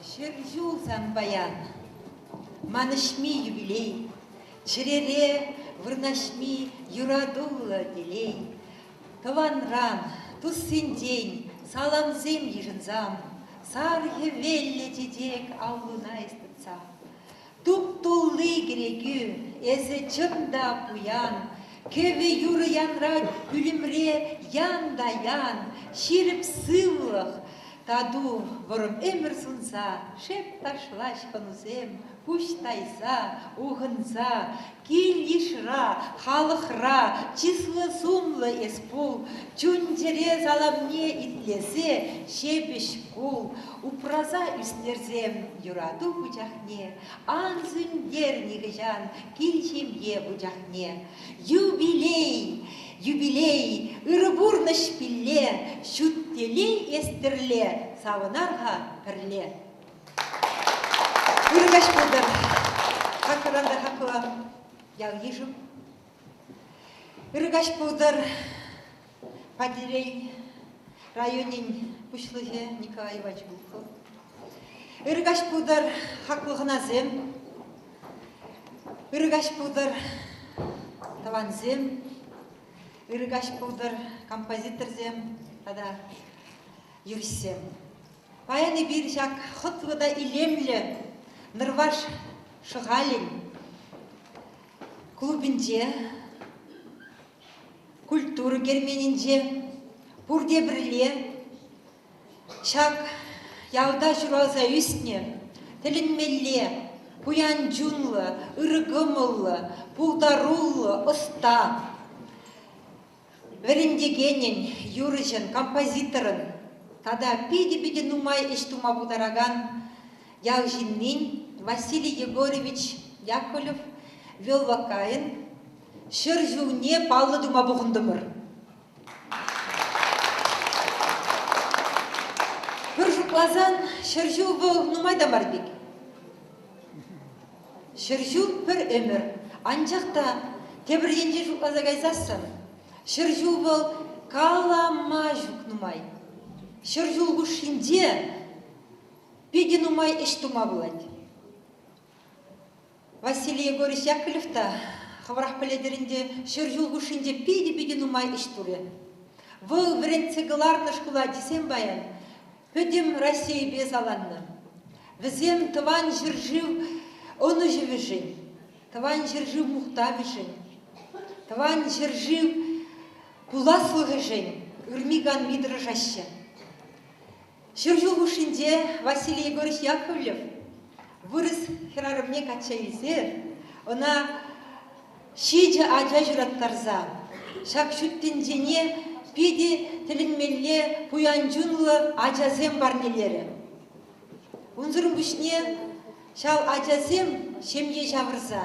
Шержулсан баян, манышми юбилей, черере вырнашми юрадула делей. Таванран, тусын день, саламзем ежинзам, сархе велле дедек аулуна истыца. Туп-туллы грегü, эзе чында пуян, кеве юры янра үлімре ян да ян, ширіп сывлық, таду ворым эмір сунса, шеп ташлаш панузем, пусть тайса, уғынса, кил ишра, халықра, числы сумлы эспул, чунтере заламне итлесе, шепеш кул, упраза үстерзем, юраду бучахне, анзундер нигжан, кил чемье бучахне. Юбилей! Юбилей, ырыбурны шпилле, шуттелей эстерле, савынарға пірле. Үргаш бұлдыр, хақыранда хақыла, ял ежім. Үргаш бұлдыр, падерей районин пушлығы Николай Иванович Гулков. Үргаш бұлдыр, хақлығыназем. Үргаш бұлдыр, таванзем. Үргаш бұлдыр композиторзем, тада юрсем. Баяны бір жак құтлыда илемлі нырваш шығалин клубінде, культура герменінде, бұрде бірле, шак яуда жүралза үстіне, тілінмелле, пуян жунлы, ыргымылы, пулдарулы, ұста. Верендегенен, юрыжын, композиторын, тада пиди-пиди нумай иштума будараган яужиннин Василий Егорович Яковлев вел вакайын, шыржуне паллы дума бұғындымыр. Бір жұқлазан шыржу бұл нумай дамарбек. Шыржу бір өмір, анчақта тебірденже жұқлаза гайзасын. Шыржу бұл калама жүкнумай. Шыржу ғушинде педе нумай іштума болады. Василий Егорович Яковлевта хаврақ піледерінде шыржу ғушинде педе нумай іштуре. Бұл вренцегаларны шкула десем баян, пөдем Россия без аланны. Візем тыван жыржив оны живежін, тыван жыржив мұхта вежін, тыван жыржив Пуласлығы жын, үрмиган мидры жашы. Шыржу ғушинде Василий Егорович Яковлев вырыс херарымне кача изер, она шиджа аджа жұраттарза. Шак шүттіндене педе тілінмелле пуянжунлы аджазем барнелері. Унзырым бүшне шал аджазем шемге жавырза.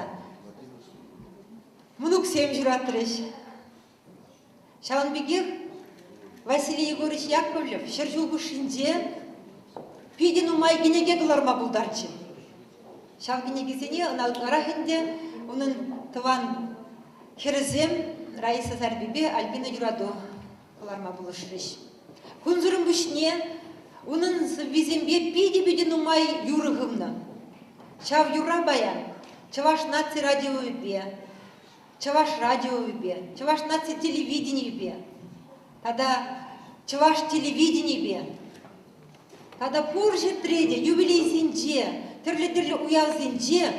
Мұнық сем жұраттырыш. Шалынбегех Василий Егорович Яковлев шыржу ғушинде пиден умай генеге ғыларма бұлдарчы. Шал генегезіне рахінде оның тыван херізем Раиса Зарбебе Альбина Юраду ғыларма бұлышырыш. Күнзірін бүшне оның визембе пиден умай юрығымны. Шав юра баян, чаваш наци радио бе. Чаваш радио бе, чаваш наци телевидение бе, тада чаваш телевидение бе, тада пурже треде, юбилей зинже, тірлі уяв зинже,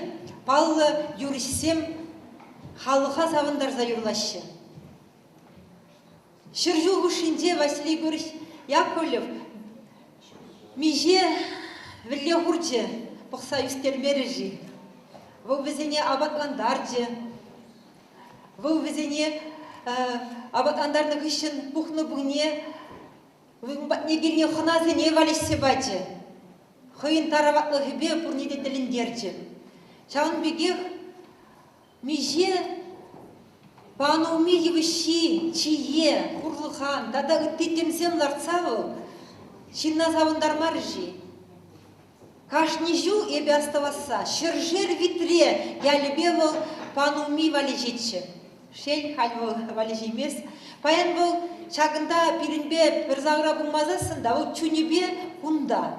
паллы юришсем халыха савындарза юрлашы. Шыржу ғушинде Василий Егорович Яковлев меже вілле хурче бұқса үстермері жи, бұл бізіне абатландар же, бұл візене абатандардың үшін бұқны бұғне негеріне құназыне валешсе бачы. Хойын тараватлы хүбе бұрнеде тіліндерчі. Шауын бегех Меже пануми евщи, чие, курлыхан, дада ыттетемсем ларцавыл, чинна савындар маржи. Кашнижу эбе оставаса, шержер витре, я любевал пануми валежетче. Шел хальвал валежимес. Паян был чагында пиринбе перзагра бумазасында, о чунибе кунда.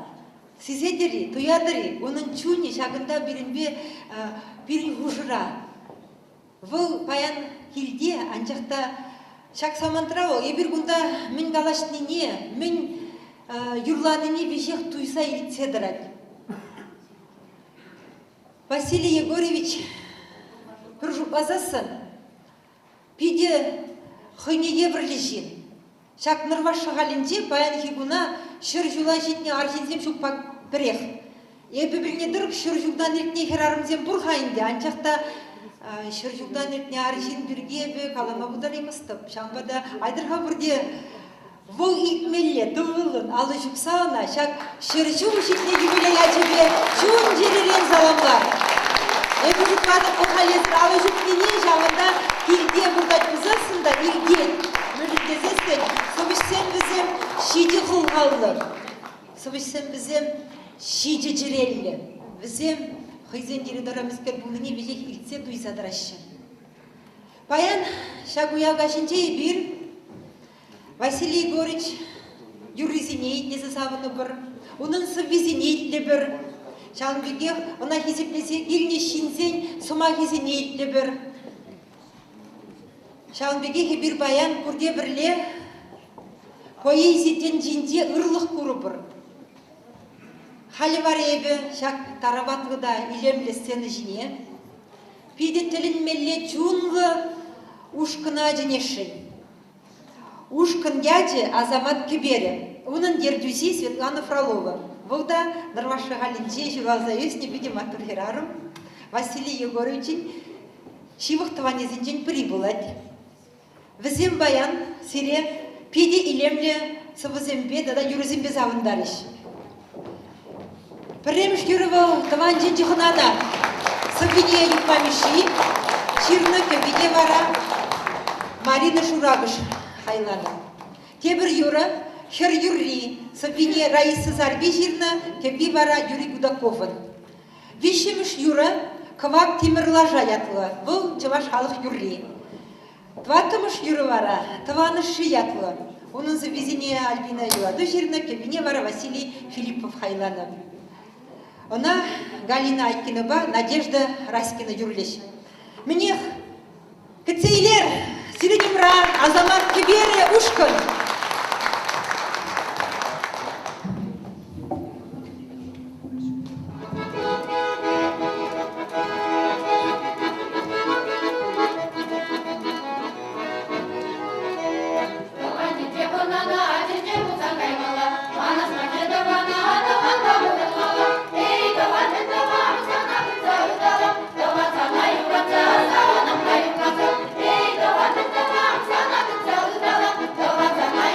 Сизедери, туядери, onun чуни чагында пиринбе пирин хужыра. Выл паян хилде анчакта шак самантрау, ебир кунда мен галашнине, мен юрланине вежех туйса илитседырат. Василий Егорович Пыржупазасын пиде хыйнеге бірлежен. Шак нырвашы ғалинде баян хигуна шыр жула жетіне архинзем шукпак бірех. Ебі біліне дұрып шыр жугдан ертіне херарымзем бұр қайынде. Анчақта шыр жугдан ертіне архин бірге бі калама бұдар емістіп. Шамбада айдырға бірде бұл икмелле дұвылын алы жүксауына шак шыр жуг жетіне юбилей әжебе жуын жеререн заламлар. Ебі жұтқаны қоқалесін алы жүктене жағында келде бұрда күзасында илген. Мүліктезесін, сөбішсен бізім шиді құлғалылыр. Сөбішсен бізім шиді жүрелі. Бізім қойзен диридорамызкер бұлыне бежек илтсе дуйсадырашы. Баян шагуявгашынче бір Василий Егорыч юризине етнесі савыны бір, оның сыввизине етлі бір. Шалынбеге она хесеплесе илне шинсен сума хесене етлі бір. Шалынбеге бір баян күрде бірле поэзиятен жинде ұрлық көрі бір. Халі бар ебі шак тарабатығыда илемлі сцені жіне. Пиде тілін мелле чунғы ушқына женешін. Ушкын дяде Азамат Кебере. Оның дердюзи Светлана Фролова. Вылда Нырвашы ғалинже журалза өсіне бүйде матур херарым. Василий Егоровичin шивық тыванезінжен прибылад. Візем баян сире пиде илемле сывызембе дада юрызембе завындарыш. Піремш юрывы тыванжен жихынана сывыне юкмамиши, ширны кебеге вара Марина Шурагыш хайлана. Тебір юра хер юрри, сывыне Раиса Зарбе жирна кебе вара Юрий Гудаковын. Вишемш юра кывак темірлажа ятлы, бұл чываш халық юрри. Тватымыш юры вара, тыванышы ятлы. Оның завезене Альбина юлады жирна кебене вара Василий Филиппов хайлана. Она Галина Айткинова, Надежда Раскина юрлеш. Мне кцейлер Сиренемра Азамат Кебере ушкан. Sana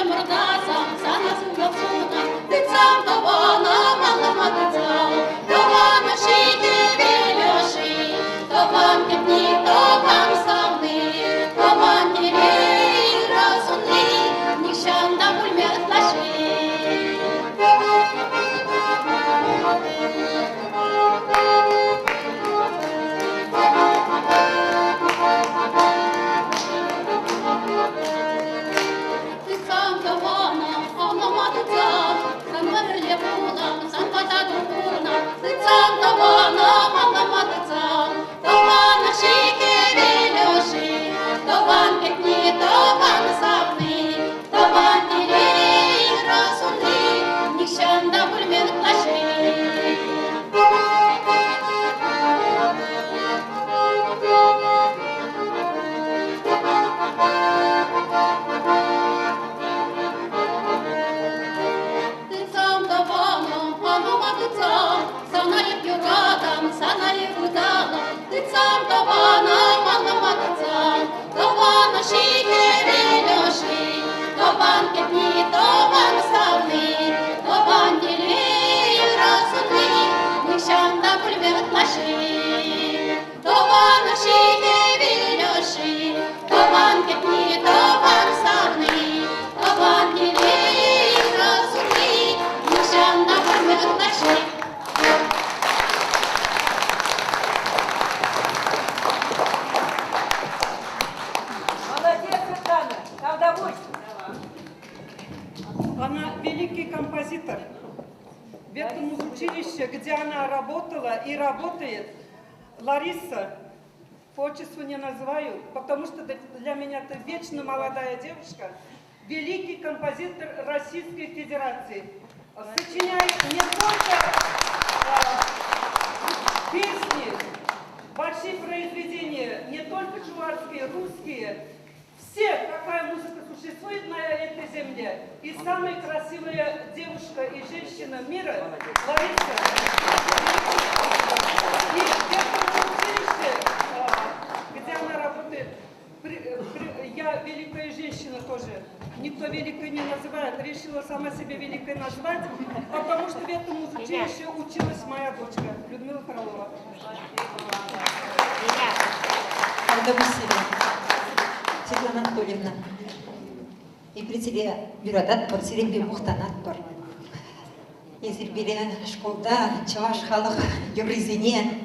мұрдасам, санасын жоқсудан, дыцам табана, малыма дыцам, табана шейте белеши, табан кепни, табан савны, табан терей разумны, нишанда бульмет лаши. Она великий композитор. В этом училище, где она работала и работает, Лариса, по отчеству не называю, потому что для меня это вечно молодая девушка, великий композитор Российской Федерации. Сочиняет не только песни, большие произведения, не только чувашские, русские, все, какая музыка существует на этой земле. И самая красивая девушка и женщина мира Лариса. И в этом училище, где она работает, я великая женщина тоже. Никто великой не называет. Решила сама себя великой назвать, потому что в этом училище училась моя дочка Людмила Фролова. Светлана Анатольевна, и при тебе бюродат бар, сиренбе мухтанат бар. Езір бере школда чаваш халық юризине,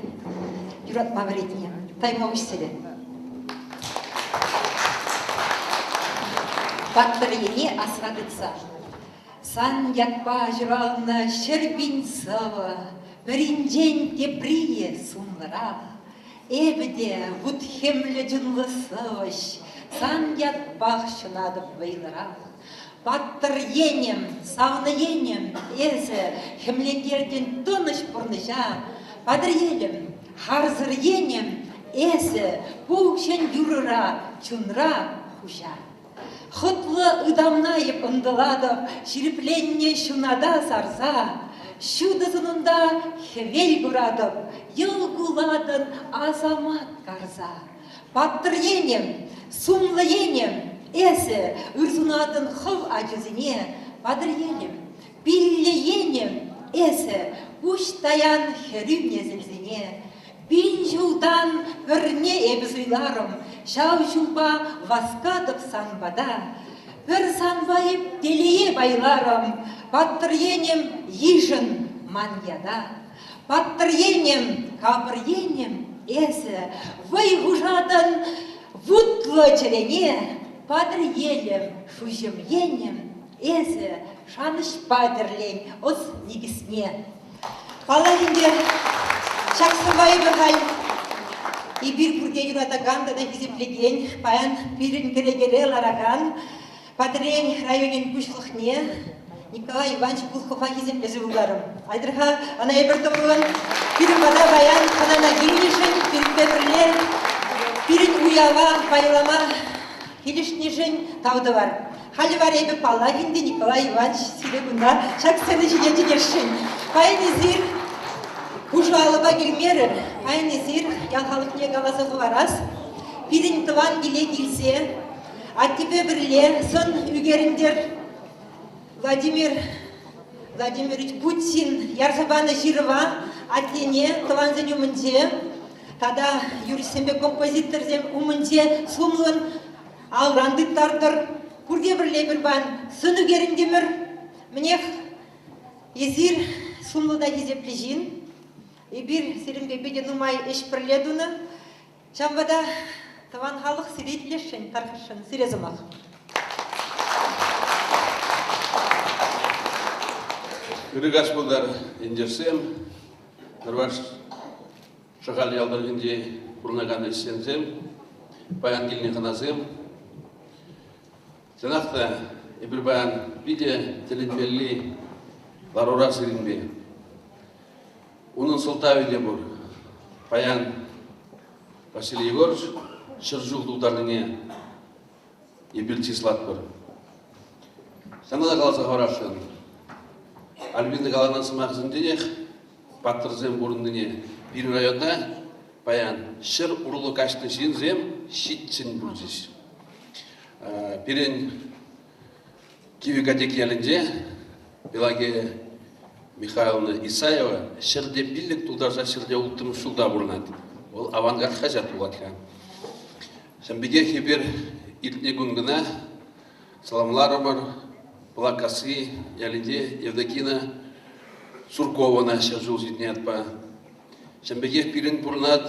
юрат мавритне, таймауш селе. Баттыр ене асрадыца. Сан ятпа жырална шербин сава, бірінжен теприе сумлара. Эбде вуд хемле джунлы саваш, сан ятпах шунадып вайлара. Баттыр енем, савны енем, эзі хемлендерден тоныш бұрныша. Бадыр елем, харзыр енем, эзі бұқшен юрыра, чунра хужа. Хытлы ыдамнайып ындыладып, ширипленне шунада сарса, шудызынында хевел күрадып, йылгуладын азамат карза. Баттыр енем, сумлы енем, эсі үрзунадын хыл ажызыне. Бадыр енем, биллі енем, эсі ұштаян херім незілзіне. Бин жылдан бірне эбізуйларым, шау жылба васкадып санбада. Бір санбайып делие байларым, баттыр енем ежін маньяда. Баттыр енем, кабыр енем, эсі вайғужадан вутлы черене. Бадыр елем, шужым енем, эсі шаныш бадырлен, оз негісне. Балайынде Шақсыбай бұғай, и бір бүрде юратаган да хизеплеген, баян бірін керегере лараган, Падырен районен күшліхне, Николай Иванович Пулхова хизеплезі бұларым. Айдырға ана ебірді бұлын, бірін бада баян, қанана келнешін, бірін бәбірлер, бірін уява, байлама, келішнешін тауды бар. Халі бар ебі Палахинде Николай Иванович силегунда шақсыны жидетігершін. Баян езір, Ужалыба келмері, айны зір, ялхалық не қаласығы барас, бірін тыван келе келсе, аттебе бірле, сын үгеріндер, Владимир Владимирович Путин ярзабана жирова атене таланзен умынде тада юристембе композиторзем умынде сумлын алрандыктардыр курге бірле бір бан сыны керіндемір мінех езір сумлыда езеплежин и bir сирімбе беде нумай эш бірледуны чамбада таван халық сиретлешен тархышын сирезымақ. Үрігаш бұлдар ендерсем, нұрваш шығал ялдырғынде бұрнаған ессензем, баян келіне қаназем. Жаңақты ебір баян биде тілінбелі ларура сирінбе. Оның сылтау еде бұр. Баян Василий Егорович шыржуғ дұлдарыңе ебіл числат бұр. Жаңада қаласа қарашын. Альбинді қаланан сымақызын денех, баттырзем бұрындыне бір районда баян шыр ұрлы кашты жинзем шитсін бұлзіз. Бірін кивикатек елінде Белаге Михайловна Исаева шырде білік тұлдарса шырде ұлттың шулда бұрынады. Ол авангард қажат ұлатқан. Шамбеге хебер илтіне күнгіна саламлары бар. Плакасы, ялиде, Евдокина Суркована шажул зитнят по. Шамбегех пирин бурнат,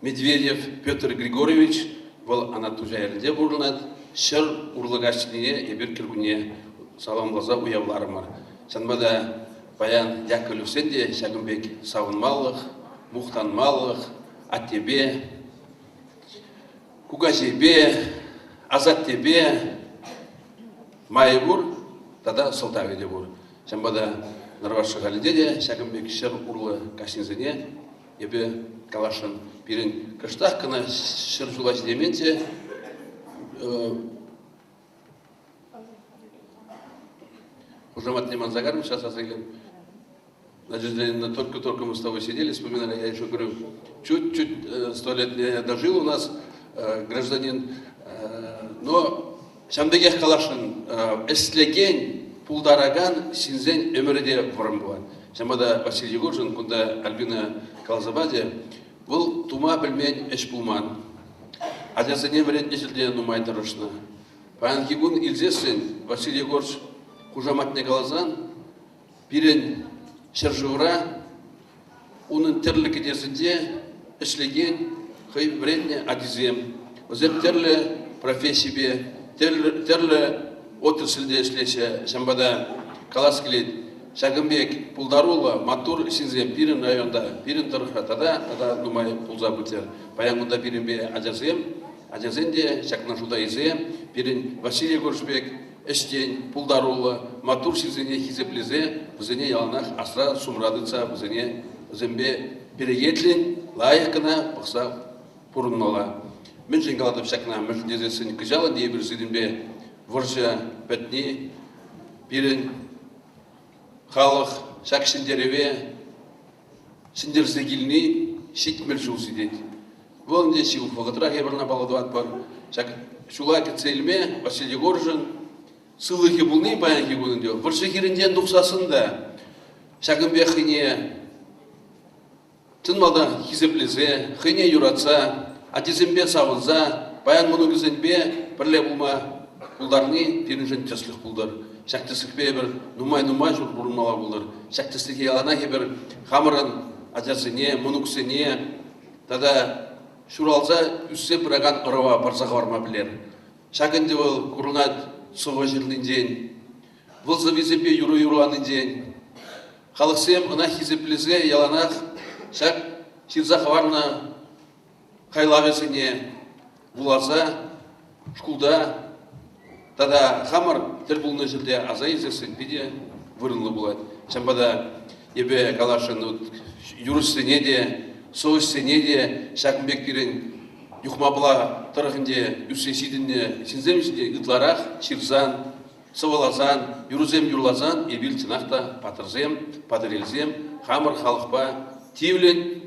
Медведев Петр Григорьевич, вол она тоже ялиде бурнат, шер урлагашчине и биркиргуне салам глаза уявлармар. Шанбада баян Яковлевсенде Шагымбек савынмалых, мухтанмалых, от тебе, кугазебе, азат тебе, майбур. Тада сылтаведе бұр. Шамбада нарвашы ғалидеде, Шагымбек шыр ұрлы кашинзіне, ебе калашын бірін кыштақ кына шыр жулаш дементе, Хужамат Неман Загарм, сейчас отзаглим. Значит, только мы с тобой сидели, вспоминали, я еще говорю, чуть-чуть 100 лет не дожил у нас гражданин, но Шамбегех калашын эслеген пулдараган синзен өмірде вырым болады. Шамбада Василий Егоржин, кунда Альбина Калзабаде, был тума білмен эш пулман. Адязыне вред нежелде нумай дырышны. Паянкигун илзесен Василий Егорж хужаматне калазан, пирен шержура, унын терлік едесінде эшлеген хай вредне адизем. Өзем терлі профессибе, терлі отрасльде эшлесе, шамбада каласкелет, Шагымбек пулдарула, матур синзем пирин районда, пирин тұрыха тада нумай пулза бутер. Паяңында пиринбе ажазенде, шакнашуда изе, пирин Василий Горшбек, эштен пулдарула, матур синзене хизеплезе, бізене яланах асра сумрадыца, бізене зембе перегетлен, лайықына бұқса пұрыннала. Мен женгаладып шакна мүлдезесін күжалы дейбір зидінбе вұржа бәтіне, пирин халық шак шиндереве, шиндерзе келіне шекмел жусы дейді. Бұлінде шиыл фоғытырақ ебірна баладуат бар. Шак шула кетселме Василий Егоржин сылығы бұлны баянки күнінде. Вұршы керінден дұқсасында Шагымбе хыне тынмалда хизеплезе, хыне юратса, атезембе савынза, баян мұны күзенбе бірле бұлма бұлдарны перінжен теслік бұлдар. Шактысықпе бір нумай-нумай жүр бұрынмала бұлдар. Шактысықе алана кебір хамырын ажасыне, мұнуксыне, тада шуралза үссе біраган ұрава барзаға барма білер. Шакынды бұл күрінат сұға жерлін ден, вылзы везепе юру-юру анын ден. Халықсем ұна хизеплезе яланақ, шак ширзақ варна қайлағысыне бұлаза, шкулда, тада хамар тіл бұлны жерде азай зесін биде вырынлы болады. Шамбада ебе калашын юрысыне де, соғысыне де, Шагымбек керен юхмабыла тұрғынде үсесидіне сенземшінде ұтларақ, ширзан, сывалазан, юрузем юрлазан, ебіл тынақта патырзем, патырелзем, хамыр халықпа, тивлен,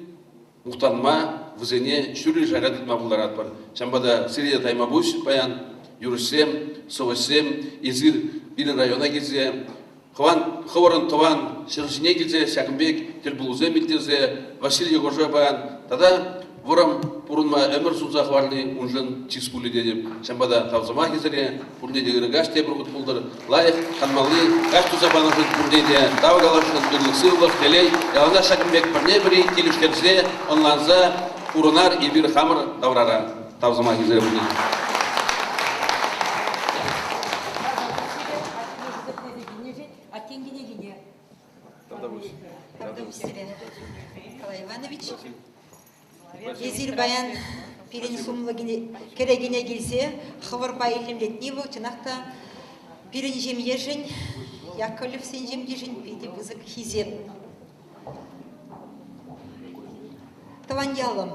мұқтанма, візене шүрлі жарадытма бұларат бар. Шамбада сирия тайма бұш, баян, юрысем, соғысем, езір Билин района келсе, Ховорон Тован, Шершине келсе, Шакымбек, Телбулузе Милтезе, Василий Гожа баян, тада ворам пурунма өмір сузақ варлы унжын чиспулы дедіп, шамбада тавзама кезере, пурнедегі гаш тебіргіт бұлдыр, лайық, қанмалы, гаш тузабанышын пурнеде, давгалашын дүрліксылық, телей, ялана Шакымбек бірне-бірі келішкерзе, онланза урынар и бір хамыр даврара, тавзама кезере пурнеде. Николай Иванович, Езир баян пирен сумлы керегіне келсе, хывырпа елімдетне бұл, чынақта пирен жем ежін, Яковлев сен жем ежін, пейді бұзық хизеп. Таваньялым,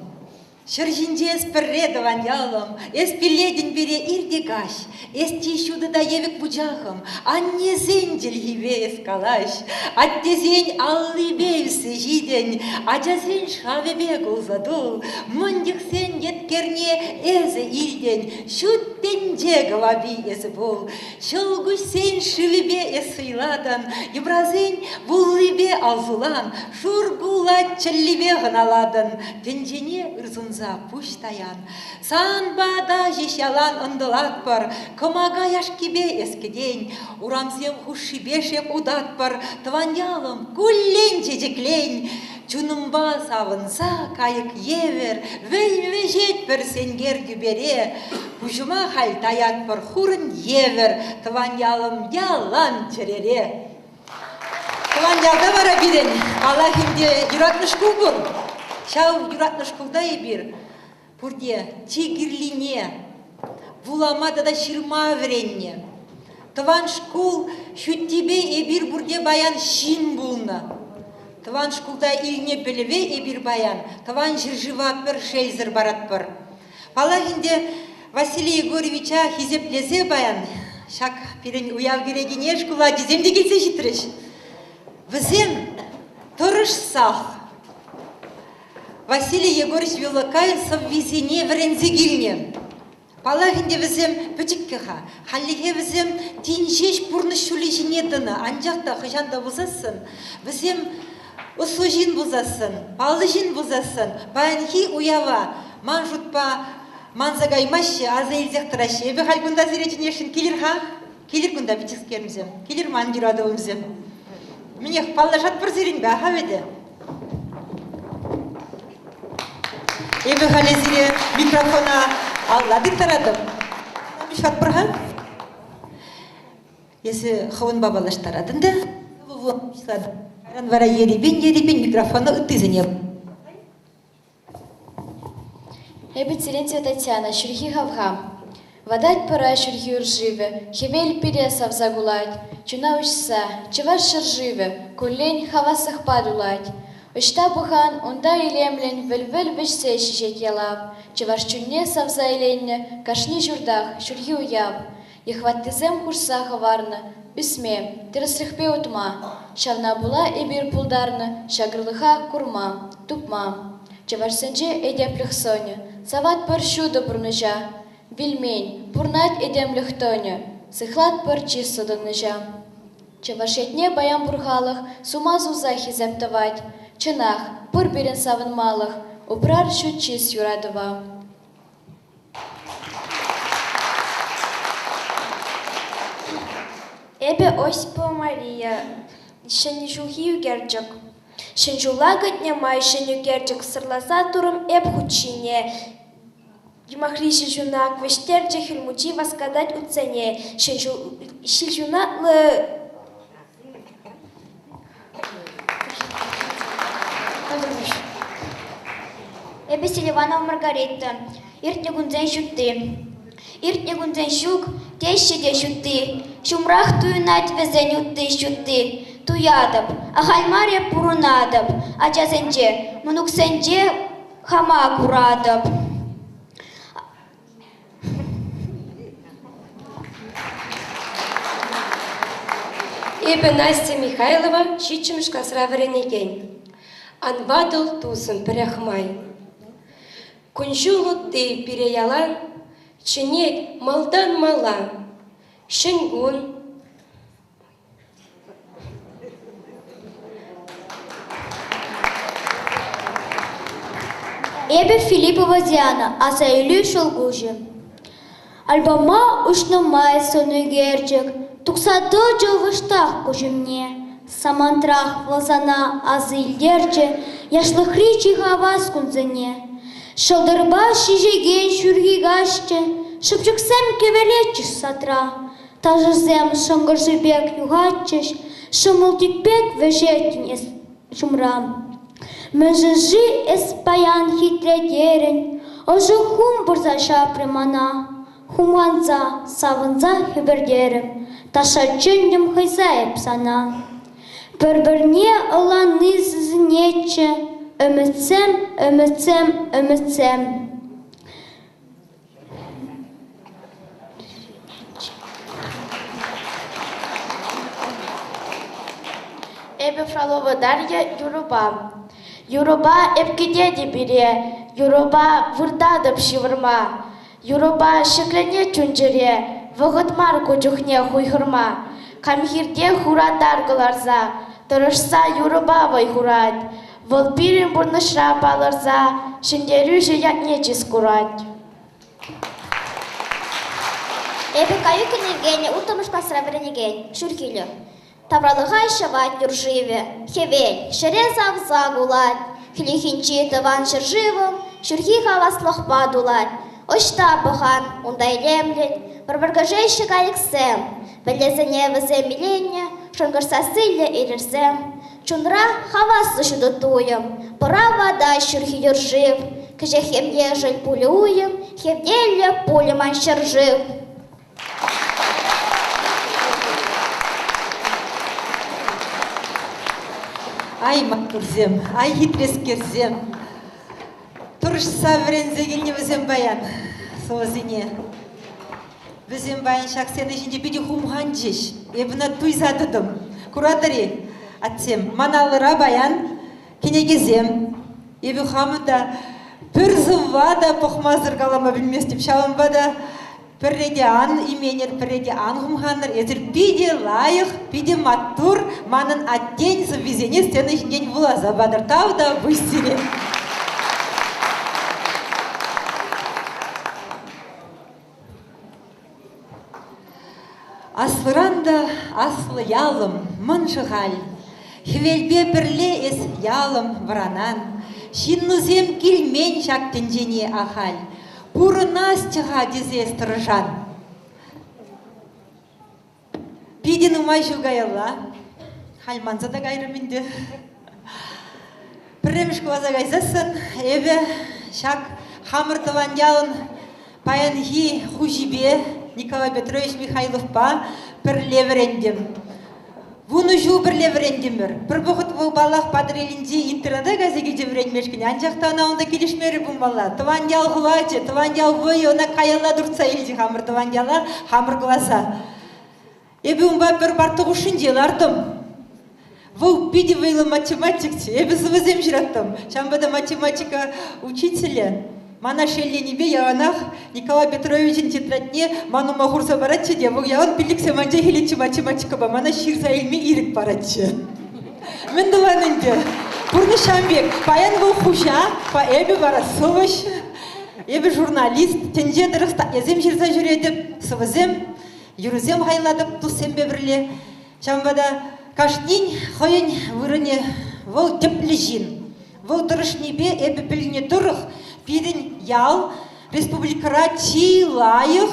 Шыржинде эспірре даваньялым, эспиледін бере ирдегаш, эстишуды да евік бұжағым, анне зендель еве эскалаш, аттезен аллы бейсі жиден, ажазен шавебе гулзаду, мұндық сен еткерне эзі ирден, шуттенде глаби эзі бол, шылгуш сен шывебе эсыйладан, ебразен буллыбе алзулан, шургулат чыллебе ғыналадан, тенжене ырзунза пуштаян, санбада жешялан ындылат бар, кымага яшкебе эскеден, урамсем хушибешек удат бар, тваньялым куллен жежеклен, чунымба савынса кайык евер, вельвежет бір сенгер дүбере, пужыма хальтаят бар хурын евер, тваньялым ялан черере. Тваньялда бара бирен, Аллахимде юратныш кубур. Шау юратныш кулдай бир, пурде тигирлине, вуламада да ширма вренне. Тван шкул шуттибе эбир бурде баян шин булна. Тван шкулда илне пелеве эбир баян, тван жирживат бір шельзер барат бір. Палагинде Василий Егоровича хизеплезе баян, шак пирен уяв керегине шкула диземде келсе житреш. Візем тұрыш сах. Василий Егорович Вилакаев соввезене врензегильне. Палагинде візем пөтіккеха, халлиге візем тиншеш пурны шулежіне дыны, анжақта хыжанда бұзасын, візем ұсужин бұзасын, палыжин бұзасын, баянхи уява, ман жұтпа, ман загаймашы, аза елзектірашы, әбі халгунда зеретінешін келер ха? Келер күнда бітіскерімзем, келер ман жүрадығымзем. Мне паллажат бір зерен бә, хаведе. Эбі халезіре микрофона алладық тарадым. Мишат бұрға? Есі қауын бабалаш тарадым да. Вара еребен микрофона ұттызыне. Эбі Терентьева Татьяна, шүрхи хавхам. Вадать пора шүрхи урживе, хевель пересав загулать. Чуна учса, чеваш шырживе, кулень хавасах падулать. Ышта бухан, унда илемлен, вел-вел вешсе шишек ялав. Чеваш чунне савза иленне, кашни журдах, шурхи уяв. Ехваттызем хурса хаварны, үсме, тірісріхпе утма. Шавна була эбир пулдарны, шагырлыха курма, тупма. Чеваш сенже эдепліх соня, сават пар шуда бурныжа. Вильмень, пурнат эдем лихтоня, сыхлат пар чисто донныжа. Чеваш етне баян бурхалых, сумазу захи земтавать. Чынах, пыр берен савын малых, упрар шутчис юрадыва. Эбе Осипова Мария, шенжухи югерджик. Шенжула гытнема шенюгерджик сырласа турым эп хучине. Юмахри шенжунак вештерджи хильмучи воскадать уцене. Шенжунатлы... Эбе Селиванова Маргарита, иртнегунзен шутты. Иртнегунзен шук, тещеде шутты. Шумрах туюнать везен утты шутты. Туядып, ахальмаре пурунадып. Ачасенче, мунуксенче хама курадып. Эбе Настя Михайлова, щичимшка сраверенеген. Анвадыл тусын піряхмай. Күншулы ты переялан, чынет малдан мала. Шынгун, Эбе Филиппова Диана, Асаилю Шолгужи. Альбома ушнумай сону герчик, туксады жылвыштах кужимне. Самантрах власана азы илдерче, яшлых ричи хавас кунзыне. Шылдырба шижеген шүрги гашче, шыпчыксем кевелечиш сатра. Тажызем шыңгыржыбек югатчеш, шымылтикпек вежетин шумрам. Mënжëжи эспаян хитретерен, ожы хум бұрза шапрымана. Хуманза, савынза хибердерім, таша чөндім хайзайып сана. Бір-бірне ыланы зінетчі, үмітсем, үмітсем, үмітсем. Эбе Фролова Дарья Юруба. Юруба эпкедеди бире, Юруба вырдадып шивырма. Юруба шеклене чунжере, вғытмар көжухне хуйхырма. Камхирде хурадар гыларза, тұрышса Юруба вай хурат. Волпирин бурнышра баларза, шиндерю жиятне чискурат. Эбе Каюкин Евгений, утымыш пасравренеген, шүркелі. Тавралыға шават юрживе, хевель, шерезав загулат. Хилихинчи тыван шырживым, шүрхи хаваслық бадулат. Ошта бұған, ондай лемлет, бір-біргіжейші калексем. Білезіне віземелене, шонгырсасылі ерірзем. Чунра хавасы шуды туем, пыра вода шүрхи юржив. Кіжехемде жыл пулі уем, хевделі пулеман шыржив. Ай мақұрзем, ай хитрескерзем. Тұрыш саврензегенне візем баян, соғызыне. Візем баян шақсені жінде беді хумған жеш, ебіна туйзадыдым. Курадари, атсем, маналыра баян, кенегезем. Ебі хамыда пір зывада пұқмазыр қалама білместіп, шауынбада пірреде ан именер, пірреде ан хумғаныр, езір биде лайық, биде маттур, манын аттен сыввизене стены жінден вулаза бадыр тавда бұйсире. Аслыранда аслы ялым, мын шығал. Хевелбе бірле ес ялым вранан. Шиннузем келмен шактенжене ахал. Пурынастыға дезе стыржан. Пиден умай жугайла. Хальманза да гайрымынды. Пірреміш куаза гайзасын, эбе шак хамыртыван ялын паянхи хужибе Николай Петрович Михайловпа пірлеверендім. Вуну жу бірлеверендімір. Бір бұғыт бұл балақ падырелінде интернада газеге жевренмешкіне. Анжақта анауында келішмері бұл бала. Тыван ял ғылачы, тыван ял вой, она каяла дұртса елді хамыр тыван яла, хамыр ғыласа. Эбі ұмба бір бартығы үшін жел артым. Бұл биде вайлы математикте, эбі зывызем жираттым. Шамбада математика учителя. Мана шелленебе яғанақ Николай Петровичin тетрадне ману мағурса баратшы де, бұл яғын піліксе манжа хелетші математика ба, мана ширза елме ирік баратшы. Мен дұланынды. Бұрны Шамбек, паян бұл хуша, па әбі бара сывыш, әбі журналист, тенже дұрықта езем жирза жүредіп, сывызем, юрызем ғайладып, тұсем бебірле. Шамбада кашнин қойын вырыне бұл теплі жин. Бұл дұрыш небе әбі біліне дұрық, Пиден ял республикара чи лайық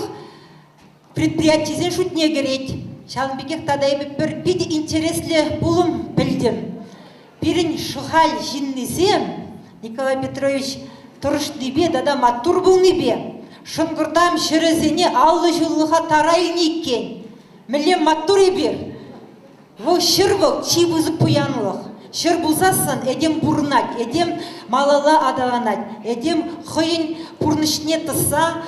предприятиесен шутне керет. Шалынбекек тадайбы бір пиде интереслі бұлым білдім. Пирен шухал жиннезем Николай Петрович тұрыш небе дада маттур бұл небе. Шынгырдам шырызіне аллы жылыға тарайын екен. Мілем маттур ебер. Бұл шыр бұл чи бұзы пуянлық. Шыр бұлзасын, әдем бұрынат, әдем малала адаланат, әдем қойын бұрнышне тұса,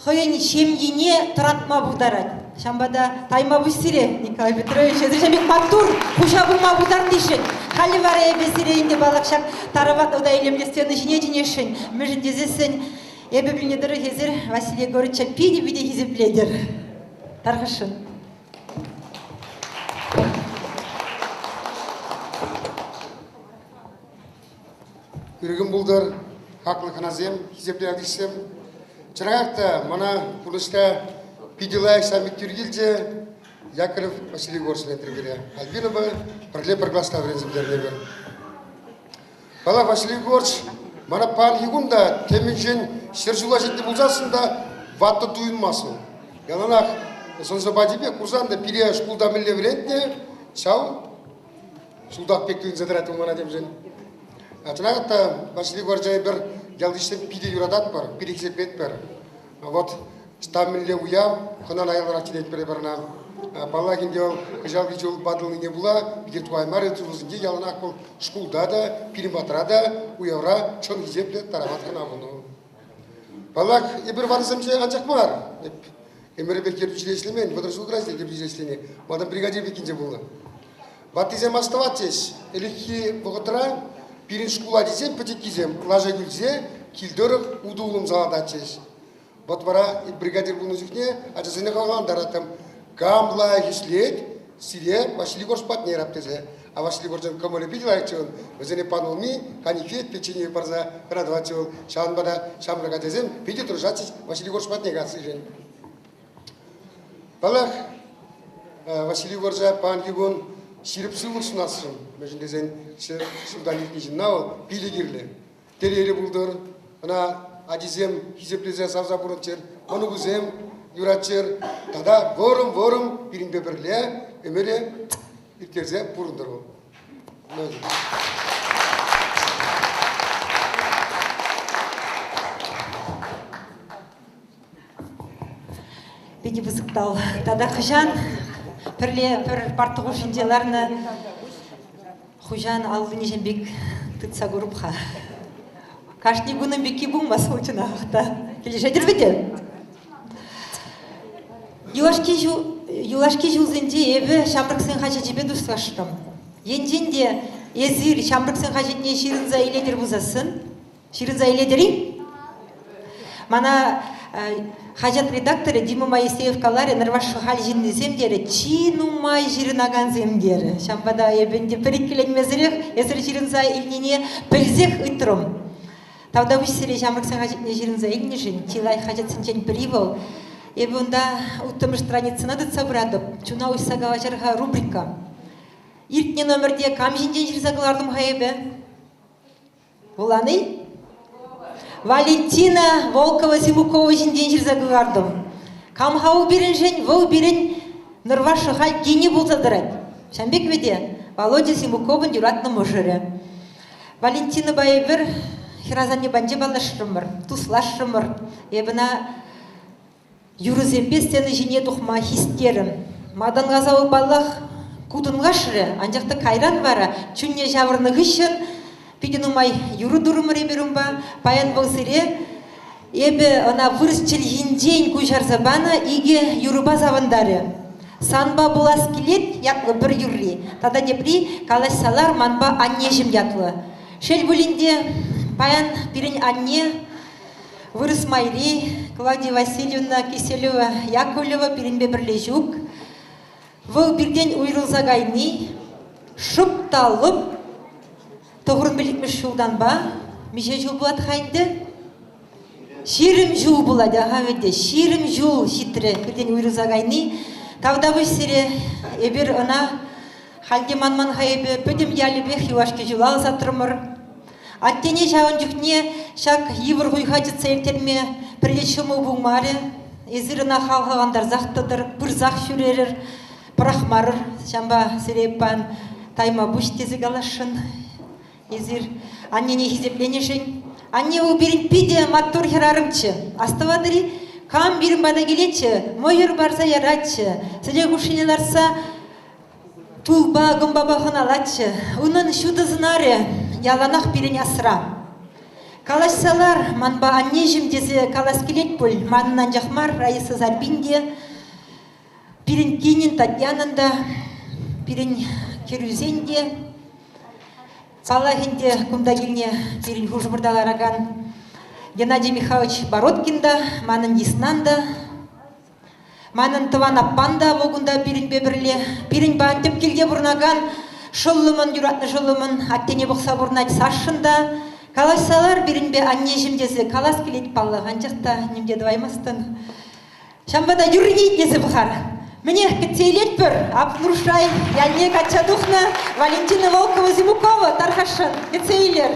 қойын шемгене тұратма бұлдарат. Шамбада тайма бұсыре, Николай Петрович, әзіршемек маттур, құша бұлма бұлдар дейшін. Қалі бар әбесірейінде балақшақ тарабат ода елемлестені жіне жинешін. Мүжін дезесін, әбі білнедірі хезір Василий Горыча пиде-биде хезепледер. Тарғышын. Кіргін бұлдар, haklılıkına zem, hizeplerdiysem. Çırağakta, mana buluşta Пиделай сами Тюргильде, Якоров Василий Горсович Тригеря. Альбинова, Парле Прогласта Вренземдерневер. Бала Василий Горч, мана пан Югунда, Теминжен, Сержула Житти Бузасында, Ватта Туинмасу. Янанах, Сонза Бадибе, Кузанда, Пирия Шкулда Милле Врентне, Чау, Шулдах Пектуин Задрату Манадемжен. Чынагатта Василий Горчай бір Ялдиштен Пиде Юрадат бар, Пириксепет бар. Вот, Стамилле уям, ханан айлар чидет перебарна. Паллагин дел, кыжалги жол бадылны не була, бигер туаймар этузунде яланак бол шкулда да, пиримбатрада, уявра, чон хизепле тараматкан абуну. Паллак ебір варызымже анчак бар. Эмере бекер училеслемен, водоржул гразде училеслени, мадам бригадир бекинже була. Ватизем оставатесь, элихи богатра, пирин шкула дизем, патекизем, лажа гүлзе, килдоров удулым заладачеш. Вот вара и бригадир был нужнее, а за зенехалан даратам гамла хислет, сире Василий Горш патней раптезе, а Василий Горшен комоле бидилайчон, возене панолми, канифет печенье парза радвачон, шанбада шамрагатезем, видит ружатись Василий Горш патней гасижен. Палах Василий Горша пан гигон ширпсулук сунасым, междезен шурданит нижиннау пилигирле, терери булдыр, она Адизем, хизеплезе савзапурунчер, манугузем, юрачер, тада ворум пирин беберле, эмере иртерзе пурундыру. Беди бызыктал. Тада хыжан, пір партығу шинделарны хыжан алдыне жембек тытса группха. Каждый гуным беки бумас учена ахта. Келешедер беде. Юлашки жулзенде эбе шамрыксын хача жебе дусташтым. Енженде езир шамрыксын хачетне ширынза иледер бузасын. Ширынза иледери. Мана хажат редакторы Дима Моисеев каларе нырваш хал жиндесем дере чинумай жирынаган земдері. Шамбада эбенде перекеленмезірек езір ширынза илнене пілзек ытрым. Тавда высере жамрыксын хажетне жирынза илнешін, тилай хажетсын жен привол. Эбі онда ұттымы страницына дытса бұрадып, чуна ұйсаға важарға рубрика. Иртне номерде кам жинден жирзағылардым хайбе? Уланы? Валентина Волкова-Симукова жинден жирзағылардым. Кам хау берін жен, вау берін нырвашы хал гені болзадырад. Шамбек веде, Володя Симуковын юратны мұжыры. Валентина байыбір хиразан небанже балашырымыр, туслашырымыр. Ебіна юрызембе сені жіне тұхма хистерім. Мадан ғазауы балақ кудынға шыры, анжақты кайран бара, чүнне жавырны ғышын, пиденумай юры дұрымыр еберім ба, паян болсыре, ебі она вырысчыл жинден күжарзабана, иге юрыба завандары. Санба булас келет, ятлы бір юрри. Тада депри, калаш салар манба анне жим ятлы. Шел бұлінде паян пирен анне, вырыс майри, Клавдия Васильевна Киселева Яковлева пиренбе бірле жүк. Выл бірден уйрылза гайны, шып талып, тоғырын білікміш жылдан ба, меже жыл бұлад қайынды? Ширім жыл бұлады, ағаведе, ширім жыл шитрі бірден уйрылза гайны. Тавда бұйсыре, ебір ына, халде манман хайбе, пөдім ялібе хивашке жыл алзатырмыр. Аттене жауын жүхне шак евір ғойхадет сәйіртерме пірлетшімі бұңмары, езіріна қалғағандар зақтыдыр, бір зақ жүрерір, пырақмарыр, шамба сіреппан тайма бұш тезі қалашын, езір аннене хизепленешін. Анне ол берін пиде маттур херарымчы, астывадыры кам берін бада келетші, мойыр барса яратшы, сіле күшінеларса тулба гымбабағын алатшы, ұнын шуды зынары, яланақ берін асыра. Калашсалар, манба анне жімдесі калас келет бұл, манынан жақмар, Раиса Зарбинде, берін Кенин Татьянында, берін Керузенде, Салахинде күндагіліне берін хұжбырдалараган, Геннадий Михайлович Бородкинда, манын Диснанда, манын Тыван Аппанда болғында берін бебірле, берін бантып келге бұрнаган, шылымын, юратны шылымын, аттене бұқса бұрнат сашында, Калашсалар биринбе анне жимдезе калас келет баллы анчакта немде дваймастын. Шамбада юргейт десе бухар. Мне кетейлет бір Абнуршай, Янне Качадухна, Валентина Волкова-Зимукова, Тархашин, кетейлер.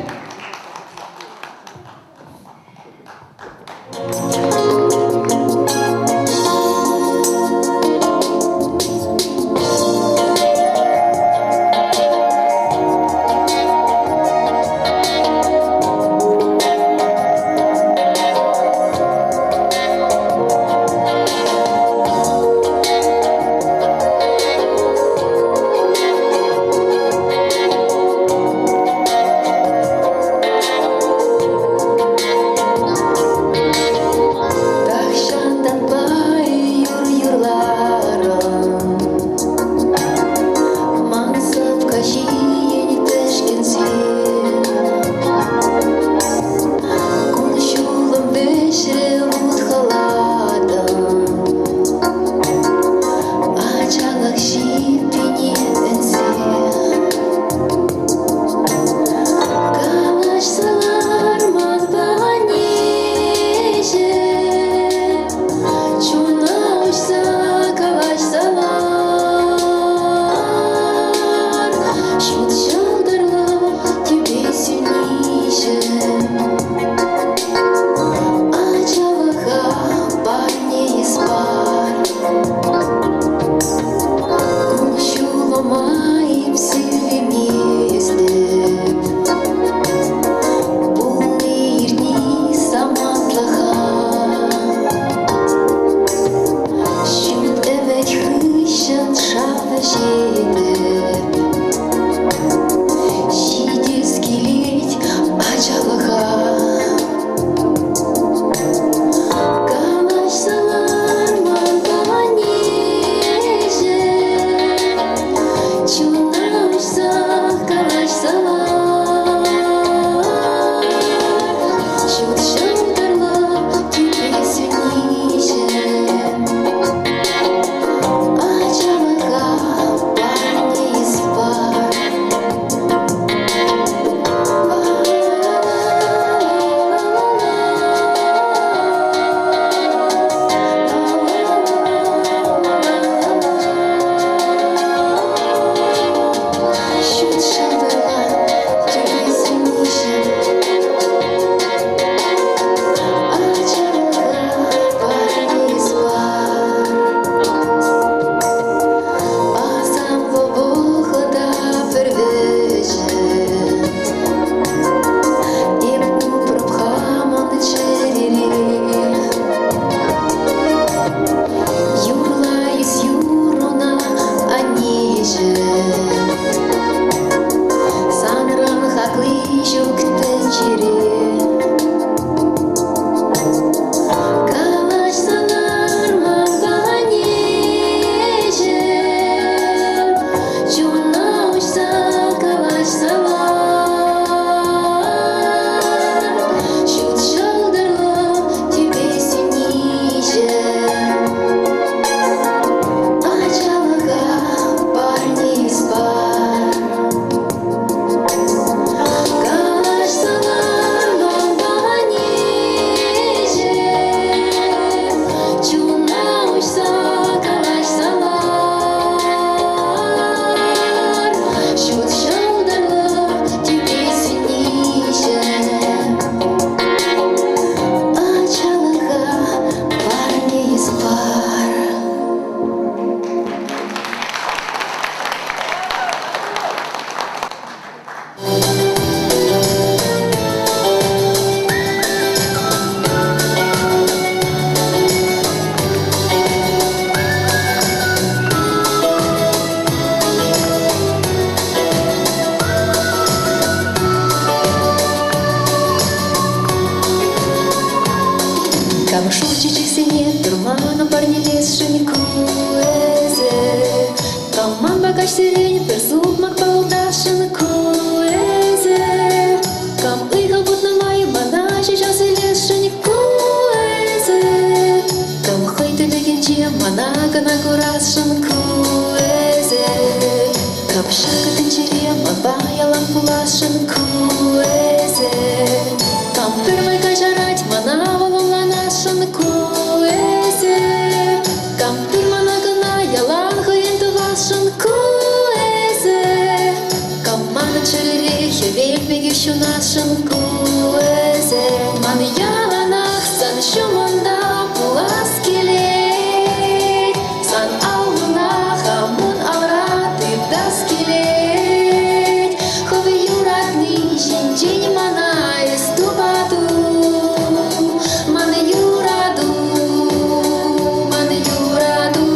Kapşak tınçırıya mabaya lan bulaşın kueze шынку өзі. Маны яланақ сан шумында пулас келет. Сан ауына хамун аураты дас келет. Ховы юратны жинжень мана иступаду. Маны юраду, маны юраду.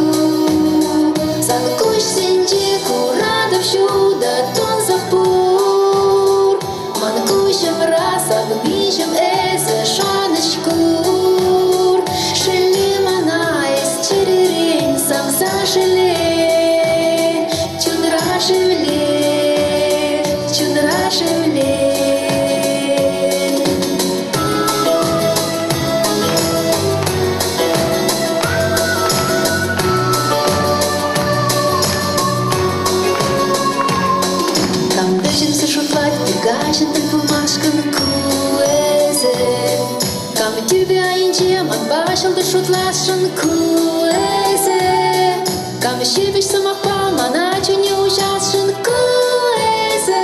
Сан куш сенже курадов шуда тон захпур. Маны кушем раз обнижем эзе шаночкур. Шели мана из черерень сам зашеле. Чунра шевле, чунра шевле. Там дождемся шуфлать, бегашен так бумажкан куэзе. Там тебя инчем отбашил да шутлашен куэзе. Там щебеш самахпал, маначу не ужасшен куэзе.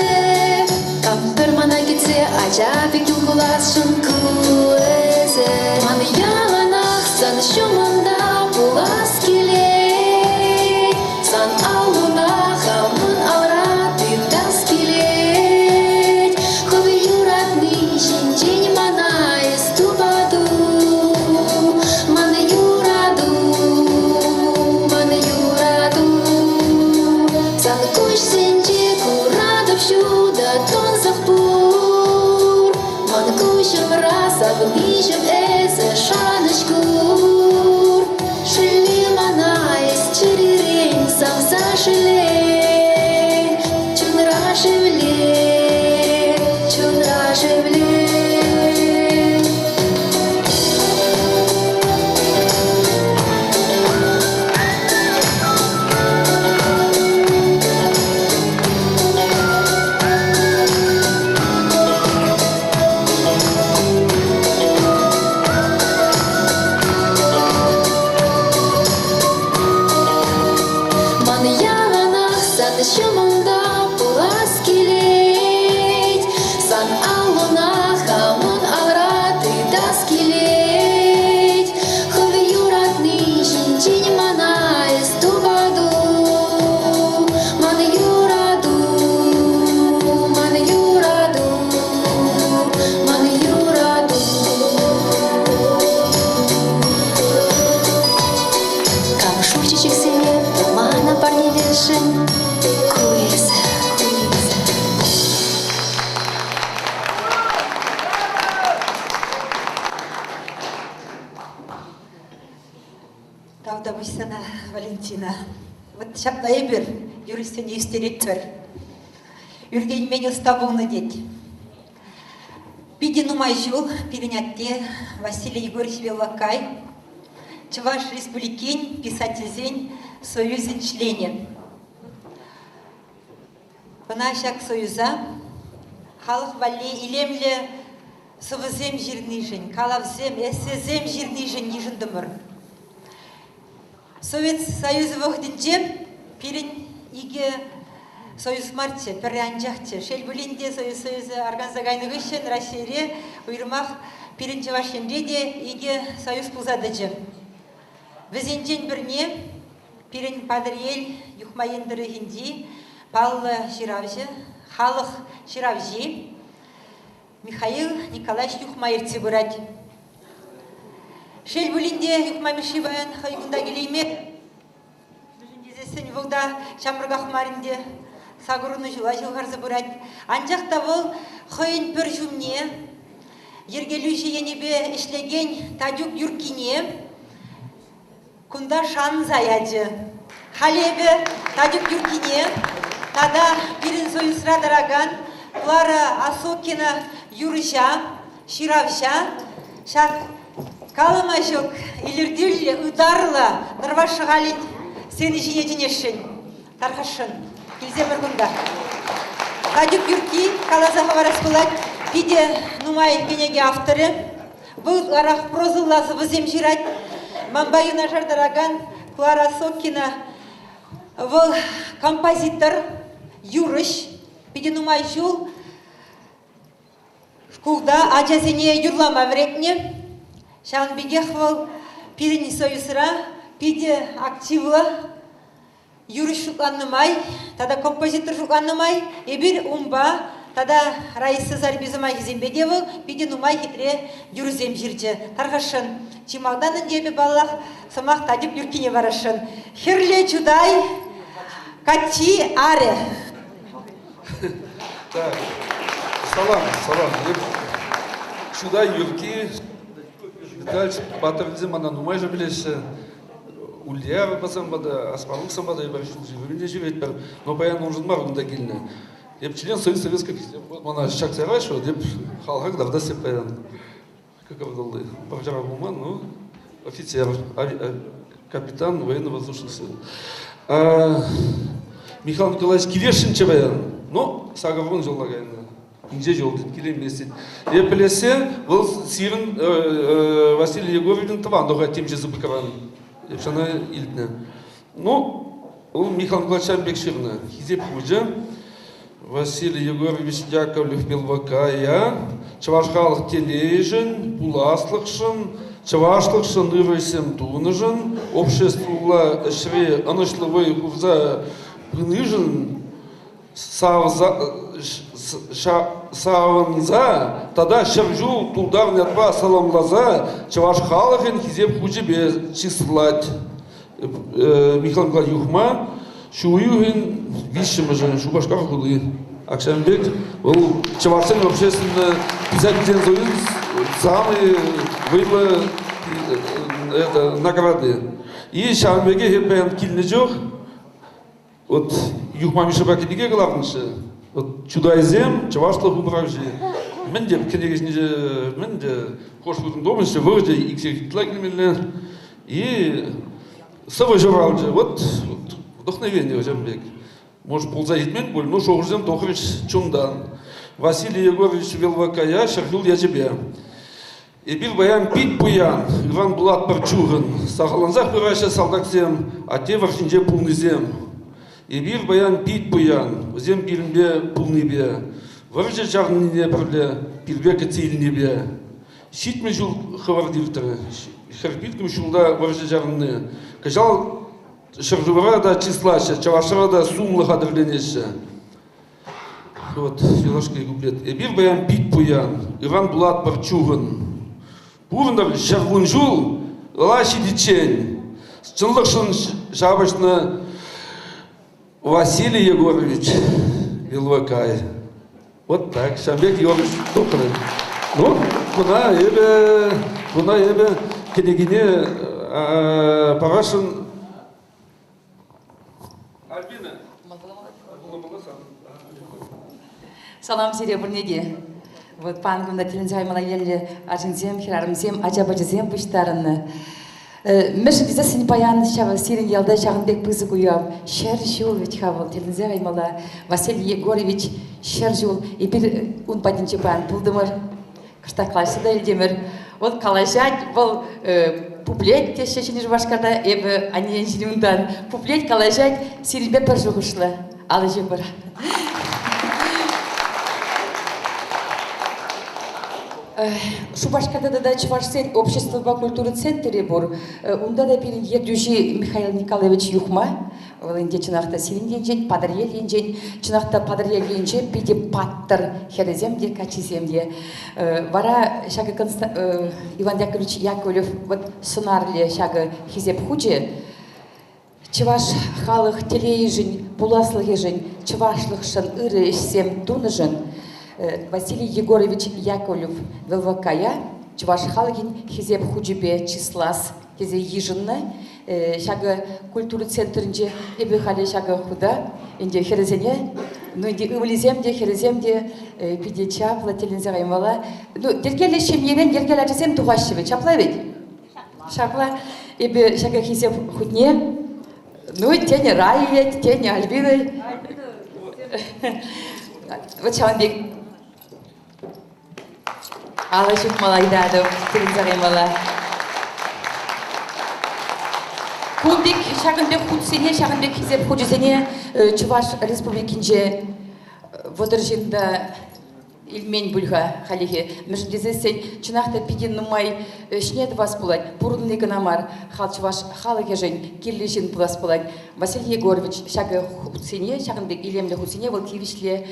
Там пермана гитсе, ажабик югуласшен куэзе. Маны яланах сан шуманда пулас келет. Сан алунах амун аураты дас келет. Ховы юратны жинжень мана иступаду. Маны юраду, маны юраду. Сан куш сенже курадов шуда тон захпур. Маны кушем раз обнижем эзе шаночкур. Шели мана из черерень сам зашеле. Чунра шевле, чунра шевле. Маны яланах сан шумында пулас келет. Сан алунах амун аураты дас келет. Ховы юратны жинжень мана иступаду. Маны юраду, маны юраду, маны юраду. Камшучичек себе, тумана парни вешен. Куэзе, куэзе. Тавда бусана Валентина. Вот шапна эбир, юристен истереттер. Үрген мен уставуны дет. Пиди нумайжул, пиринятте Василий Егорович Велакай. Чуваш республикин, писательзень, союзен члене. Панашак союза, халық валли илемле сывызем жирнижен, калавзем, эсезем жирнижен ежіндімір. Совет Союзы вғдінже пирин иге Союз марте, пірі анжақты. Шелбулинде Союзы органзагайны үшін Россияре ұйырмақ пиринче вашенде де иге Союз пұлзадыжы. Візенден бірне пирин падырел юхмайындыры хинди, Павла Ширавжи, халық Ширавжи, Михаил Николаевич Юхмайырцы бұрады. Шелбулинде Юхмаймыши баян хайгунда келейме. Дүжіндезесін вұлда шамырға хмарінде сағыруны жыла жылғарзы бұрады. Анжақта бұл хойын бір жүмне, ергелуші енебе ішлеген тадюк юркине, кунда шан заяджы. Халебе тадюк юркине, тада пирин союзра дараган, Клара Асокина Юрыша, Ширавша, шак калымашок, илердюлі, ударла, нырвашы ғалит, сені жіне жинешін, тарқашын, келзе бір күнда. Тадюк юрки, калазаға барас болад, пиде нумай кенеге авторы, бұл арақ прозылласы візем жират, Мамбайына жардараган Клара Асокина, бұл композитор, Юрыш, пиде нумай жул, Куда ажасене юрлама врекне. Шан бигехвал пирени союзра, пиде активы, юрист шукланнымай, тада композитор шукланнымай, ебир умба, тада Раиса Зарбизымай зембедевы, пиде нумай хитре юрзем жирже. Тархашын, чимагданын дебе баллах, самах тадип юркине барашын. Хирле чудай, качи аре. Так, салам. Чудай юрки, дальше батырдым ана нумай же билесе. Улья басамбада, аспалук самбада и барышын живыне живет бар. Но паян нужен марунда келіне. Деп член Союз Советских, мана шак сарайшо, деп халхак давда сеп паян. Как авдалды. Павжара Булман, ну, офицер, капитан военно-воздушных сил. Михаил Николаевич Кивершин чебаян. Ну, сагавон жоллагайны. Инже жол келем месет. Епелесе, бұл сирін Василий Егорович тавандоға темчесі быкаван. Епшана илтне. Ну, ол Михаил Николаевич Амбекширна. Хизеп хуже. Василий Егорович Яковлев Белвакая. Чавашхалық тележін, пуласлықшын, чавашлықшын ырысем туныжын, обществула әшіре анышлывай хувза пыныжын, савынза, тада шыржу тулдар нятва саламлаза, чавашхалықын хизеп хужебе числать. Михаил Николаевич Юхма, шуюхын вишіміжін, шубашкар хулы. Акшамбек, ол чавашын общественно писательный союз самые выплы награды. И Шамбеге хепен кильны жоқ, вот Юхма Мишабакидиге главныше, вот чудайзем, чавашлық управжи. Мен деп кенегесінде, мен де хош будым домыше, вожде, иксек тлакнемелі, и сывы жоралжы, вот вдохновение Шамбек. Может, ползаитмен боль, но Шохрзем Тохович Чундан. Василий Егорович Велвакая, Шарфил я тебе. И бил баян пить буян, Иван Булат Парчуган. Сахаланзах пыраща солдаксем, а те варшинже пулны зем. И бил баян пить буян, зем билмбе пулны бе. Варже чарны не прле, пилбека цильни бе. Щитме жул хавардивтары, харпиткам шулда варже чарны. Кажал Шаржувара да числаще, чавашара да сумлыха дырленеше. Вот, филашка и куплет. Эбир баян пить пуян, Иван Булат Парчуган. Пурнар шарвунжул, лаши дичень. Чынлыкшын шабашны Василий Егорович Велвакай. Вот так, Шамбек Егорович Токарев. Ну, бuna ебе кенегине парашын Салам серебрнеге. Вот пангунда телензаймала еле ажинзем, хирарымзем, ажабажызем пыштарыны. Меші диза сені баян шава сирин елда шағынбек пызы куям. Шер жол ведь хавал телензаймала Василий Егорович шер жол. И бір он падинче баян пулдымыр. Кыштаклашы да елдемір. Вот калажать был публет те шешені жбашкарда эбі анен жирундан. Публет калажать сиринбе пір жуғышлы. Алы жебір. Шубашкарда да Чувашсен общество культуры центре бур. Унда да пирин ердюжи Михаил Николаевич Юхма. Валынде чынақта сирин падарел енжен, чынақта падарел енже пиде паттыр хереземде, качиземде. Вара шагы Иван Яковлевич Яковлев вот сунарле шагы хизеп хуже. Чуваш халық телейжін, пуласлығыжын, чувашлықшын ыры ішсем туныжын. Василий Егорович Яковлев Велвакая, чуваш халгин хизеп худжибе числас хизе ежинны, шагы культуры центринже эбе хали шагы худа, инде херезене, ну инде ывлиземде, хереземде пиде чапла, телензагаймала. Ну, дергеле шемьерен, дергеле ажесем тугашшеве, чапла ведь? Чапла, эбе шагы хизеп худне, ну, тени Райет, тени Альбины. Вот Шамбек. Алашук малайдаду, телензагаймала. Кунбек, Шагынбек худсене, Шагынбек хизеп худжесене, Чуваш республикинже водыржында Илмен бульга халихи. Междезе сен чынахта пидин нумай шнед вас булать. Бурный гнамар халчваш халыге жень киллишин плас булать. Василий Егорович шага хуцине, шагындык илемле хуцине был кивишле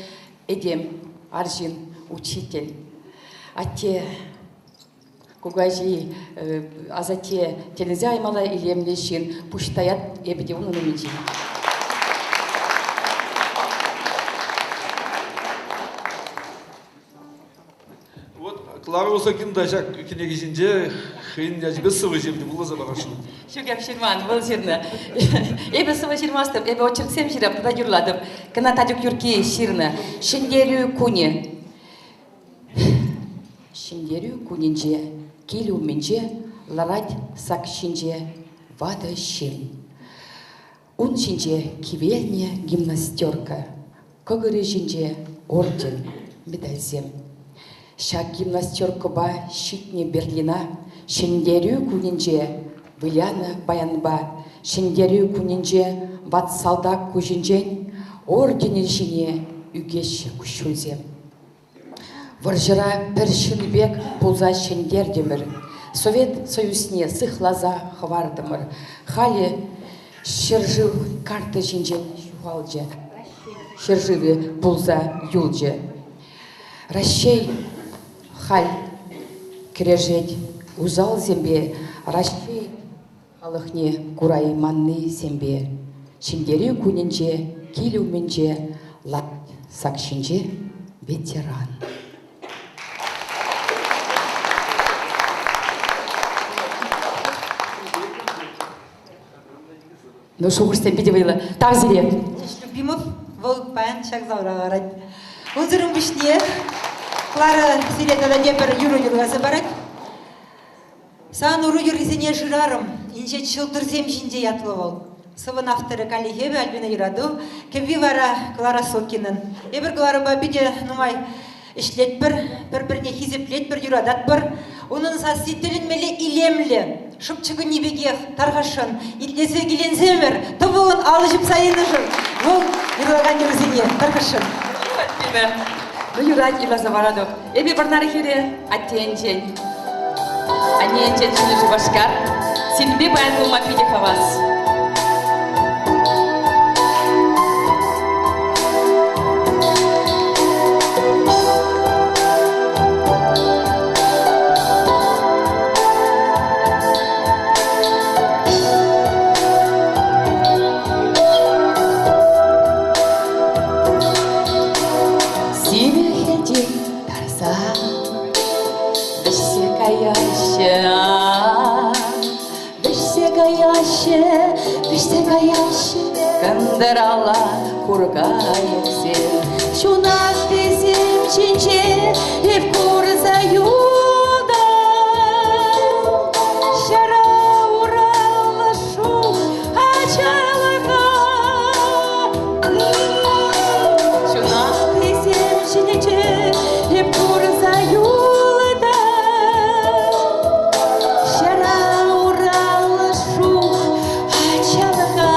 эдем аржин учитель. Ате кугажи азате телезе аймала илемле шин пуштаят эбеде уну намиджи. Клара Осакин да жак кенегизинже хин яжбе сывы жемди булаза барашын. Шугап ширман был жирна. Эбе сывы жирмастым, эбе очерксем жирап туда юрладым. Кана тадюк юрки ширна. Шиндерю куни. Шиндерю кунинже, килю менже, ларать сак шинже, вада шин. Ун шинже кивельня гимнастерка. Когыры шинже орден, медальзем. Шак гимнастерка ба щитне Берлина, шендерю кунинже, выляна баянба, шендерю кунинже, ват салдак кужинжен, орденен жине үгеш күшулзем. Варжыра першинбек пулза шендердемір, Совет Союзне сыхлаза хвардымыр, хали шержив карты жинжен шуалже, шерживе пулза юлже. Ращей халь кережет узал зембе, ращей халыхне курай манны зембе. Шиндери кунинже, килю менже, лат сакшинже ветеран. Ну что вы видели? Так зеле. Любимов, волк паян, шаг заураларад. Унзырым бишне, Клара сиретада депер юру-юргасы барад. Сан уру-юргизене жырарым, инже чылдырзем жинде ятлывал. Сывын авторы калихебе Альбина Юраду, кемви вара Клара Сокинын. Эбір Клара бабиде нумай ишлет бір-біріне хизеплет бір юрадат бір. Onun сасителін меле илемлі, шыпчығы небегех, тарғашын, итлесе келенземір, тұбығын алышып сайыны жыр. Ол юраған юрзене, тарғашын. Ну, юрать и лазаварадов. Эби барнары хире, аттенчен. Аненчен чуныши башкар. Сильби баян булмак виде хавас. Кандырала кургайым сен, шунак тезем чинче, ев курза юлда. Шара урала шу, ачалыга. Шунак тезем чинче, ев курза юлда. Шара урала шу, ачалыга.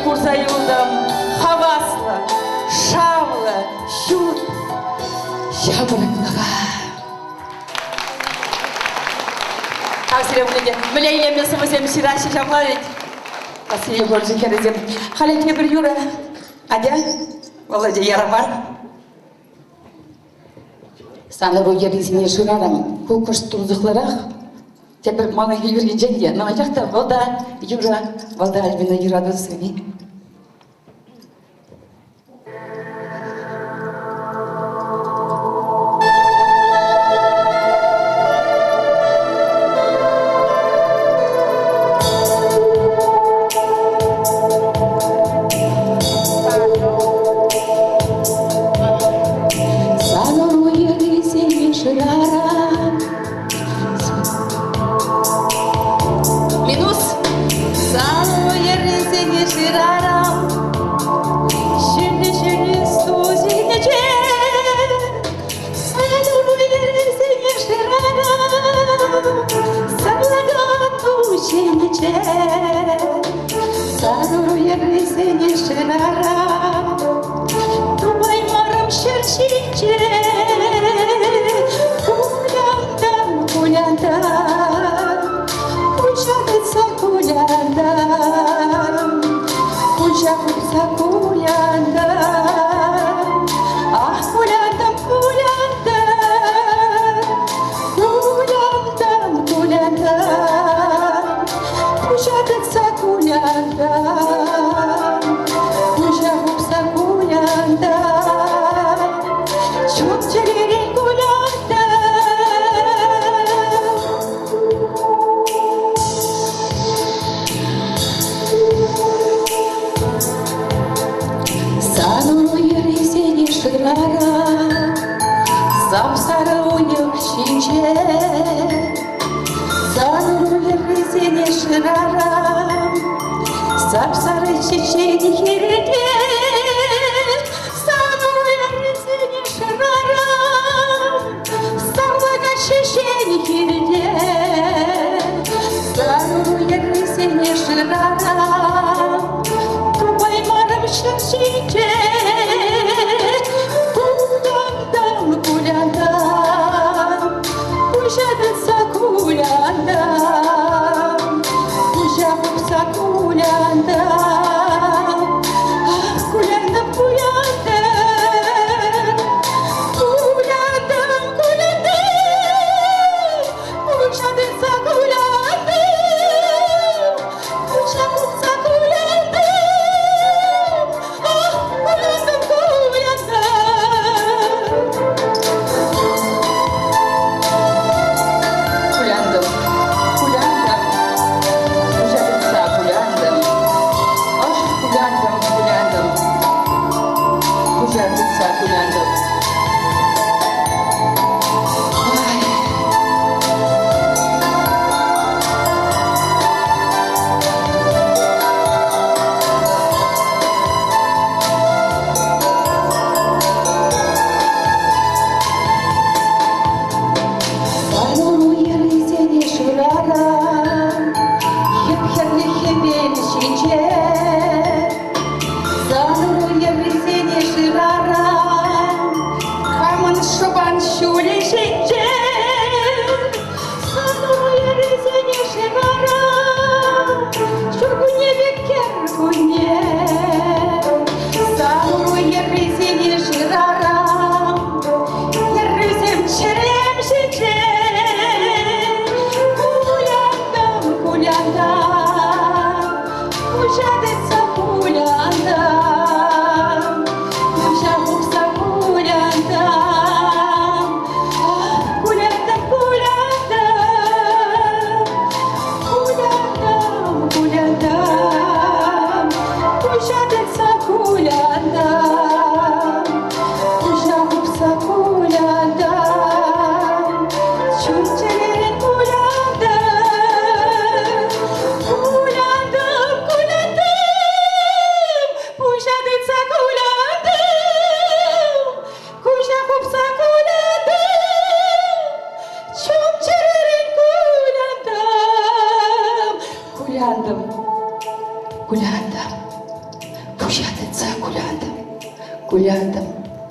курсаюдым, хаваслы, шавлы, шут, шабырыклыға. Асыры бұлыде, мүләйлі мен сымызем сирашы жамларыд. Асыры көрзі керезем. Халеке бір юра. Адя, Володя, ярамар. Саныру ерізіне жырарам, көкіш тұлзықларақ. Тепер мана келберген жәнде, мана жақта Волда, Юра, Волда Альбина Юрады сыны.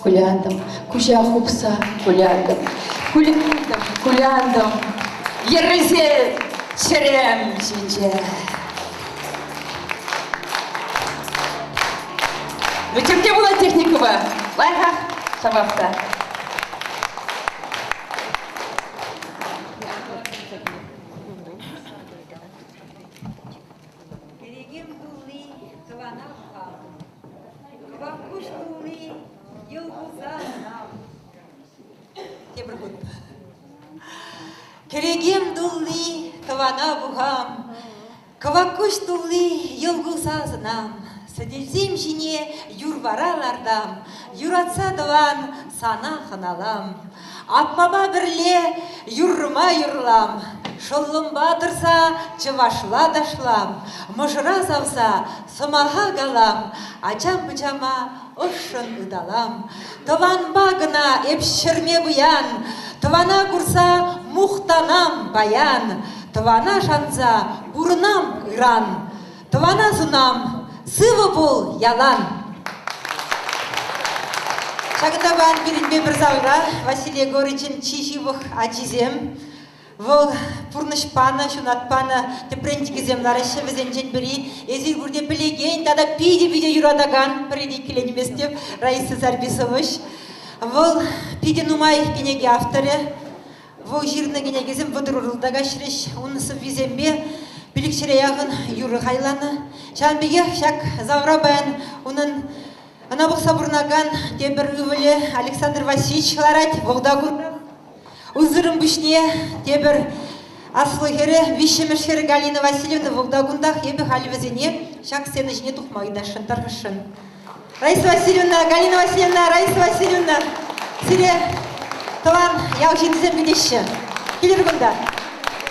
Кулянdım, кужа хупса, кулянdım. Кулянdım, кулянdım. Ерізе, шерем, жинже. Мектепте была техникова. Лайфхак, сабақта. Керегем дулы, кывана бухам. Кывакуш дулы, йылгуза нам. Тебір гуд. Керегем дулы, кывана бухам. Кывакуш дулы, йылгуза нам. Сәделзем жіне юрваралардам, юратса дыван сана хыналам. Аппама бірле юрма юрлам, шоллымба тұрса чывашла дашлам, мұжыра завса сымаға галам, ачам-бычама ұшын ұдалам. Тыван багына эпшірме бұян, тывана курса мұқтанам баян, тывана жанса бұрынам ыран, тывана зунам сывы бол ялан. Шагытабан передбе бір завра Василий Егорычин Чишивых ачизем. Вол пурнышпана, шунатпана, тепрентикізем ларышы візенчен бірі. Езір бұрде білеген, тада пиде-пиде юрадаган, біреді келенеместеп Раиса Зарбисовыш. Вол пиде нумай кенеге авторы. Вол жирны кенегезем выдырылдага шіріш. Унысы визембе Білікшіре яғын юры қайланы. Шанбеге шак завра бән, оның анабық сабырнаган дебір үвілі Александр Васильевич ларать Вогдагурда. Ұзырым бүшне дебір аслығыры вишемешері Галина Васильевна Вогдагундақ ебі халівізіне шак сені жіне тұқмағыда шынтарғышын. Раиса Васильевна, Галина Васильевна, Раиса Васильевна, сире тылан яу жендізем бедеші. Келер күнда.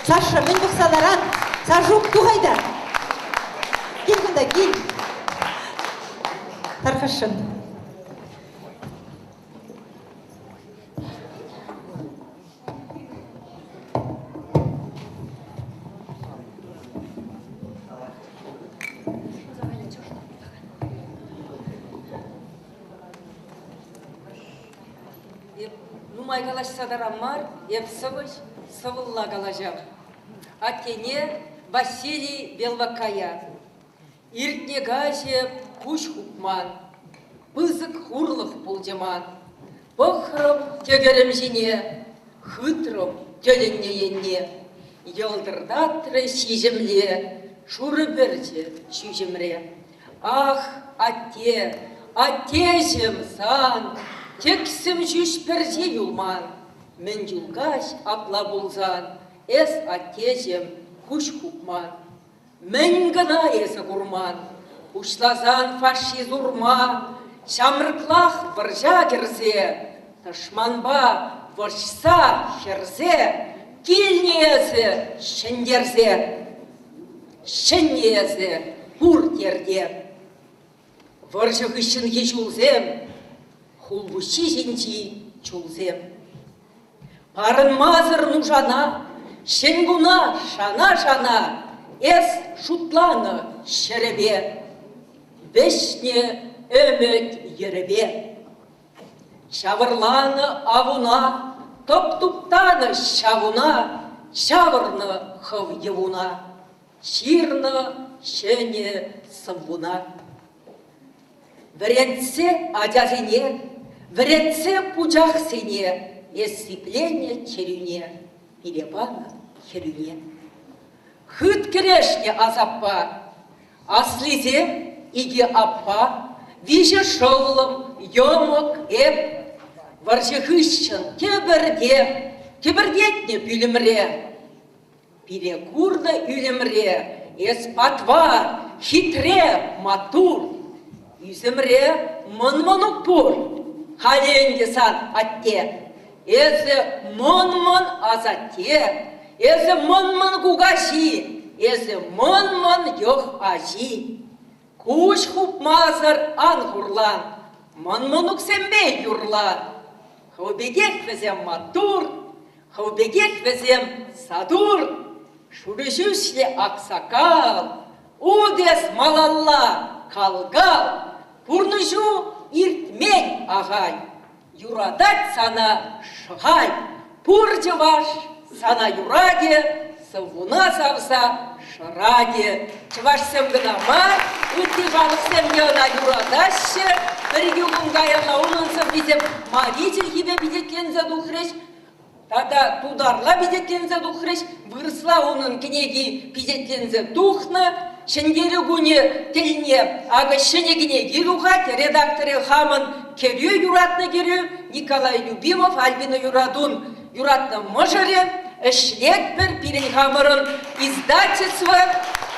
Саша, мен бұқсаларан. Сажук туғайда. Кел күнда, кел. Тарқышын. Нумай галаш садарамар, еп сывыш, сывылла галажам. Атене Василий Белвакая. Иртне гаже куш хукман. Пызык хурлых пулдеман. Похрым тегерем жіне, хытрым төленне. Елдырдатры шижемле, шуры бірде шижемре. Ах, атежім сан, тексім жүш перде юлман. Мен юлгаш апла булзан, эс атежім куш хукман. Мен гына эсі гурман, ушлазан фашиз урма, шамрыклах варжа керзе, ташманба варшса херзе, килнезе шендерзе, шендезе хур терде. Варжа хыщынге чулзем, хулбуши жинчи чулзем. Парын мазыр нужана, шенгуна шана-шана, эс шутланы шеребе, вешне өмет еребе. Шавырланы авуна, топ-туптаны шавуна, шавырны хыв евуна, ширны шене сымвуна. Вренце адязине, вренце пучах сене, эссиплене черюне, перебана херюне. Хыт керешне азаппа, аслизе иге аппа, виже шоулым йомок эп, варжыхыщын кебірдетне пүлімре. Перекурны үлімре, эс патвар, хитре, матур. Үзімре мұн-мұнық пұр, халенде сан атте. Эзі мұн-мұн азатте, эзі мұн-мұн кугаши, эзі мұн-мұн йох ажи. Куш хуп мазыр аңғырлан, мұн-мұнық сенбе юрлан. Хаубегек везем матур, хаубегек везем садур. Шурышушле аксакал, удес малалла калгал. Пурнышу иртмен ағай, юрадать сана шыгай, пур чываш, сана юраде, сывуна савса шыраде. Чывашсем гына мар, үтті жалықсем гына юрадашы, бірге ғунгайырла ұнынсып бізем маритель хибе бидетлензе духреш, тада тударла бидетлензе духреш, вырысла оның кенеги бидетлензе духна, Шендері күні тіліне ағышыне кенеги духат, редакторы хамын керю юратны керю, Николай Любимов, Альбина Юрадун юратны мұжыры, Эшлек бір пирен хамырын издательство,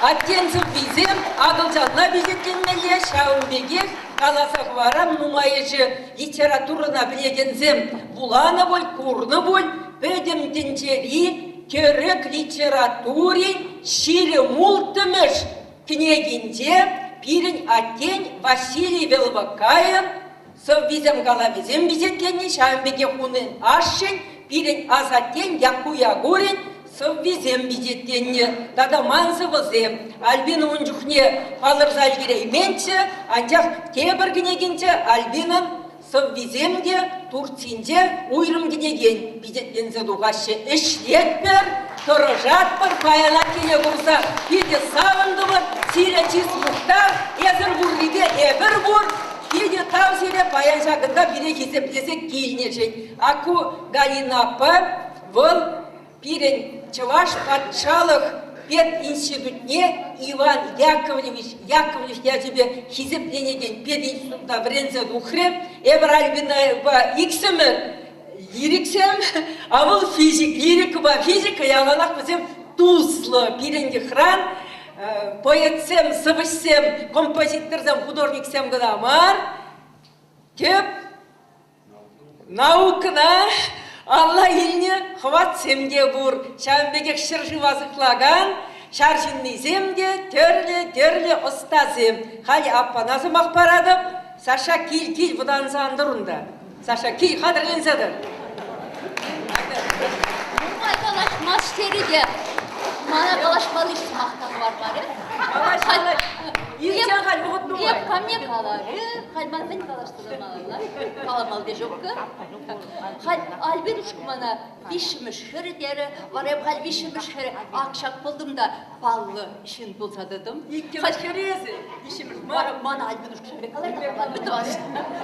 аттензіп бізем, ағылжанна бізетленмелі, Шауынбеге, қаласақ варам, нумайыжы литературына білегензем, буланы боль, курны боль, бөдім тенчері, Керек литературе шире мултымыш княгинде пирень аттень Василий Велбакаев соввизем головизем бизеткенне шамбеге хунын ашшен пирень азаттень Якуя Горин соввизем бизеткенне дада манзывызем Альбина унжухне палырзаль гирейменче анчах тебір княгинде Альбинын соввиземде Турцинде уйрым кенеген бидетлензе дуғашы ішлетпер, тұрыжатпыр, паяна келе құрса, педе савынды бұр, сире чиз мұқтар, әзір бұрлиде әбір бұр, педе тау сире паян жағында бире кесеплесек кейінешек. Аку Галинапы, бұл пирен Чываш патшалық пед институтне Иван Яковлевич, я тебе хизепленеген пед институтта врензе духре, эбір Альбина иксімір лириксем, а бұл физик, лирика ба физика, яланақ бізем туслы пиренге хран, поэтсем, сывышсем, композиторзем, художниксем гынамар, кеп наукына, Алла еліне хватсемде бұр, шамбегек шыржы вазықлаган, шаржыннеземде төрлі ұстазем. Хали аппаназым ақпарадым, Саша кил бұдан зандырында. Саша кил қадырлензеді. Мұнай қалашмас штереге, мана қалашмалы ішті мақтағы бар бары. Қалашмалы, елден қал бұғыт нұмай. Еп қаме қалары, қалмазбен қалаштырылмалар, қаламалды жоқы. Альбин ұшқымана бишіміш хірдері, вареп қал бишіміш хірі ақшақ болдым да баллы ішін болсадыдым. Иккеміш хірезі, бишіміш мар. Мана Альбин ұшқымана қалайды қалады біті басы.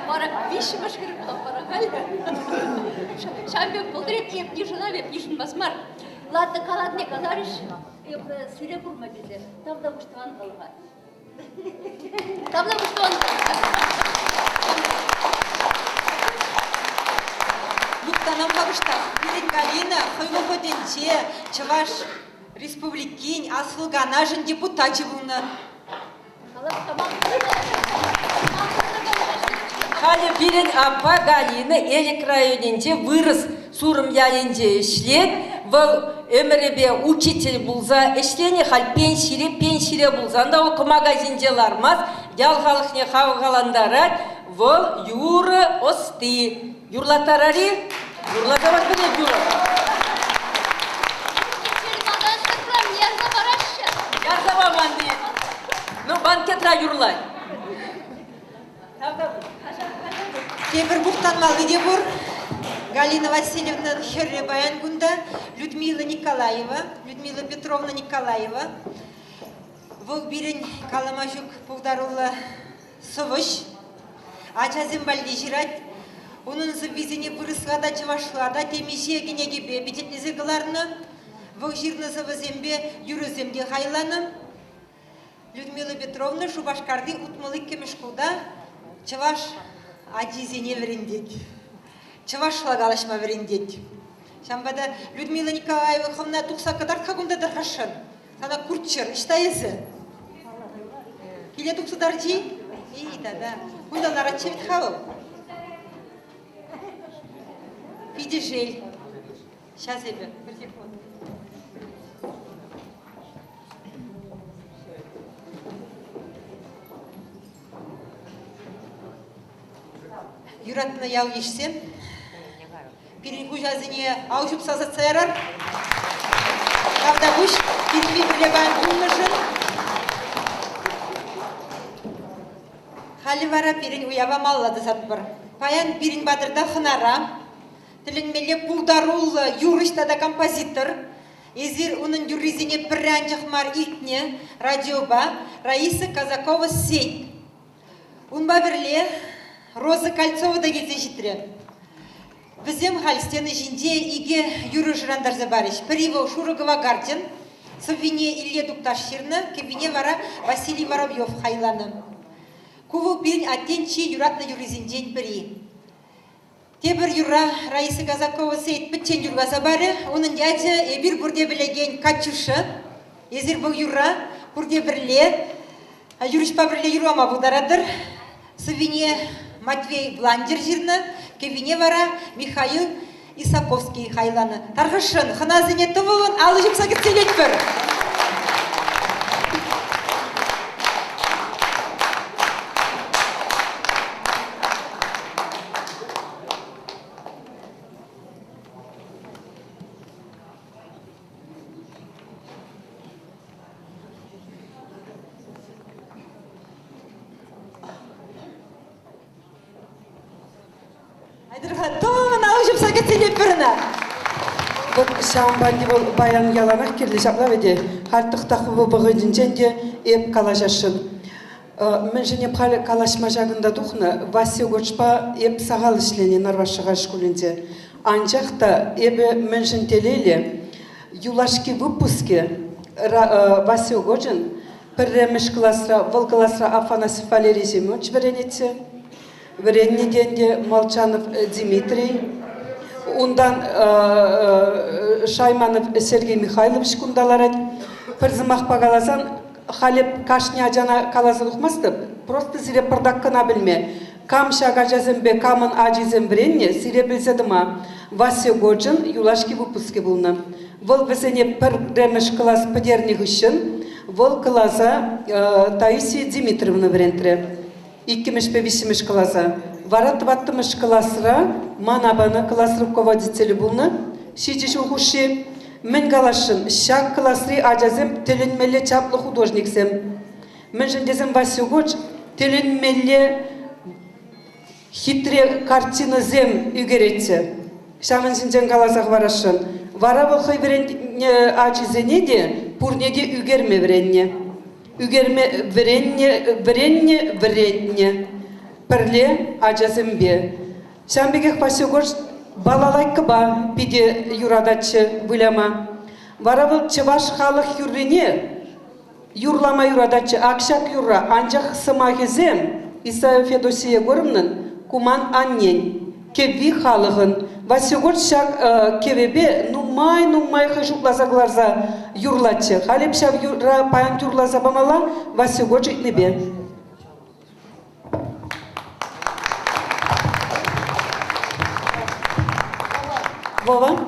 Вареп бишіміш хірі бұлап бара қал. Шамбек болдыреп, еп нешіна беп нешін басмар. Ладно, қаладне қаларыш, сүре бұрма безе, тавда ұштыған қалға. Тавда ұштыған қалға. Юктанам бағышта, Пирен Галина, Хоймы Хотенче, Чываш Республикин, Асылгана жын депутат жывуны. Халі Пирен апа Галина Элек районенде вырыс сурым яйынде ішлет, бұл өміребе учитель бұлза ішлене хал пеншире бұлзанда оқы магазинде лармаз, ял халықне қауғаландарат, бұл юры осты. Юрлатарари, юрлатарар біле юры. Ярзава банды. Ну, банкетра юрлай. Тебір бұқтанмал виде бұр. Галина Васильевна Херре Баян Гунда, Людмила Николаева, Людмила Петровна Николаева. Бұл бірін Каламажук Пуғдарулы Сывыш. Ачазым балды жирать. Onun vizini pırısgada çıvaşlada temişe gibi bitetlizi kılarını bu jirnızı vizembe yürüzemde haylanım Людмила Петровна Шубашкарды утмалык кемешкуда çıvaş acizine verindет çıvaşla galışma verindет Şambada Людмила Николаева хомна тухса kadar kagunda darhaşın sana kurtçır iştayızı Kile tuksa darcı iyi da kundalara çevit havı Пидежель. Сейчас я беру. Юратына яу ешсем. Пирин кужазыне аужып саза церар. Правда буш, пирин бірлебан ұнмышын. Хали вара пирин уява маллады сатпыр. Паян Бирин Бадырда хынара, тілінмелі пулдарул юрышта да композитор, езір оның юризіне піррән жақмар итне радиоба Раиса Казакова сеть. Унба бірле Роза Кольцова да келсе житірі. Бізем хальстені жинде иге юры жырандар забарыш. Піриво Шурыгова Гартин, Совине Илье Дукташирна, кебине вара Василий Воробьев хайланы. Куву бирин аттенчи юратна юризинден бири. Тебір юра Раиса Казакова сейт бітчен юргаса бары, оның дядя бир бұрде білеген Катюша, езір бұл юра бұрде бірле, юрышпа бірле юруама бұдарадыр, Совине Матвей Бландер жирна, кевине вара Михаил Исаковский хайланы. Тарғышын, хыназыне тұвылын, алы жұмса кетселет бір. Вот шамбанди бол баян яланах кирле шапла веде хартыктахы богын женде эп калажашын. Мен жене пхал калашма жагында духна Вася Гочпа эп сагал ишлене нарвашыга школинде. Анчакта эбе мен жентелеле юлашки выпуске Вася Годжин перремеш классра вол классра Афанасьев Валерий Семенович веренете. Веренеденде Молчанов Дмитрий. Ундан Шайманов Сергей Михайлович кундаларать. Перзымах пагаласан халеп кашня жана каласан ухмастып. Просто сире пырдаккана билме. Кам шага жазембе, камын ажизем бренне, сире билседыма. Вася Годжин юлашки выпуске булна. Вол весене перремеш класс подерних ищен. Вол класса Таисия Дмитриевна брентре. Иккимеш певисимеш класса. Варат ваттымыш классра, манабаны класс руководители булны, шичиш ухуши, мен галашын, шак классри ажазем, теленмеле чаплы художниксем. Мен жендезем Вася Гоч, теленмеле хитре картина зем үгеретсе. Шамын женден галасақ варашын. Вара волхай ажизене де, пурнеде үгерме вренне. Үгерме вренне. Пірле ажазымбе. Шамбегех Васюгош балалайкы ба пиде юрадачы выляма. Варавыл чываш халық юррене, юрлама юрадачы акшак юрра, анжақ сымағызем, Исаев Федосия Горовнын куман аннен, кевви халығын. Васюгош шак кевебе нумай хыжуклазагларза юрлачы. Халеп шав юра паян юрлаза бамала Васюгош итнебе. Вова?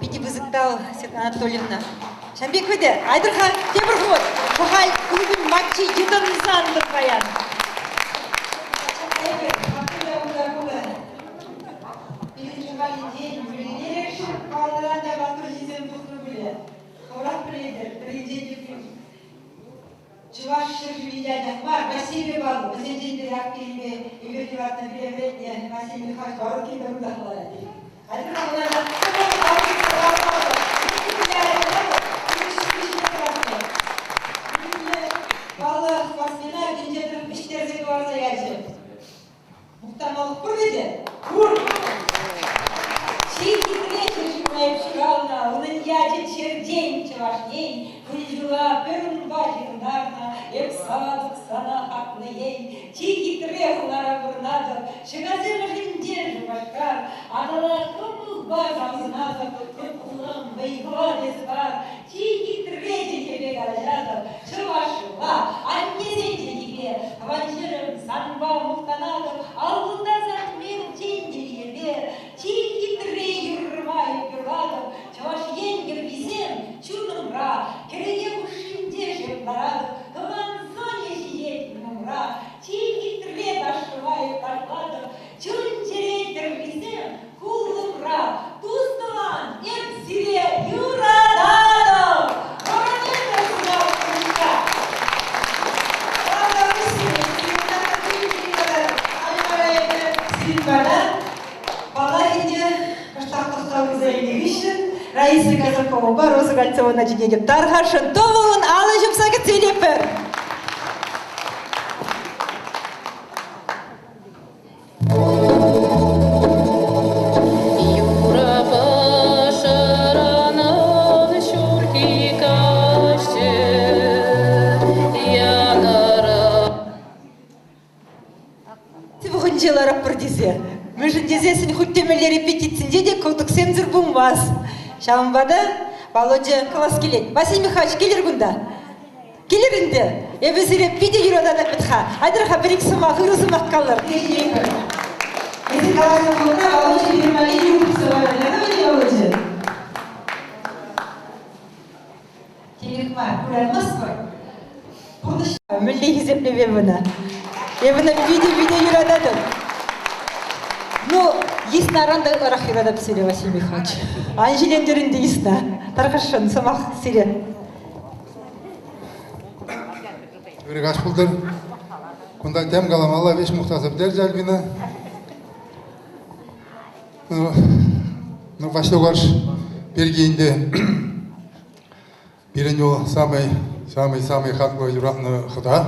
Пиди вызыктал Светлана Анатольевна. Шамбековде, Айдырхан, Темірход, Бұхай клубын матчи едінізан дұрғаян. Чуваш шержевидянях бар, Василий Балу, Василий Дирактиве, и Вердиватна Беревредня, Василий Михайлович Барокин, Дарудахлая. Балла спортсмена өтіндердің іштердегі барса әлжі. Мұқтамалық бұр беді? Бұр! Чейкетіне чешімайып шығалына, оның ячен шерден чавашней, күнжіла бірін бажығындарына, еп садық сана хақны ей, чейкетіне ғылара бұрнадыр, шығазы мұхінден жұбашқар, адала қымыз бар замызынадыр, көп құлым бейгуан еспар, чейкетіне чекебек алажадыр, чавашыла, аннезен чекебе, ванжырым санба мұқтанадыр, алдында зәтмен тендерге бер, чейкетіне юрмайып юрадыр, чаваш енгер бізем, чунымра, кереге ұшынде жеп барадыр, кыман зоне жиетін мұмра, чейкетіне дашывайып ташладыр, чун жерейдір бізем, кулымра, туздылан, ем сире юрададыр. Оранетті сынау күнша. Раиса Казакова, Роза Гольцова, Надежда Тархашин, Товун, Алла Жумсага Целепер. Мүжіндезесін хүттемелер репетицинде де күлдік семзір бұңмас. Шамбада Володя класс келет. Василий Михайлович келер күнда? Келер інді? Ебізірі пиде юрадана бітха. Айдырға бірік сымақ, ғыры сымақ қалыр. Езі қаласының қолына Володя Бермали жүріп сымақ. Яна Володя? Телегма, көрәлмас қой? Мүлде кезеплеве бұны. Ебіні пиде юрададың. Ну, ясно, ранда рахирада псире, Василий Михайлович. Анжелендерінде ясно. Тарқашын, сымақ сире. Өрек ашқылдыр. Күнда тәм қаламала веш мұқтасып дәр жальбина. Ну, Василгарш бергейінде бірін ол самый хақлы юратны қыда.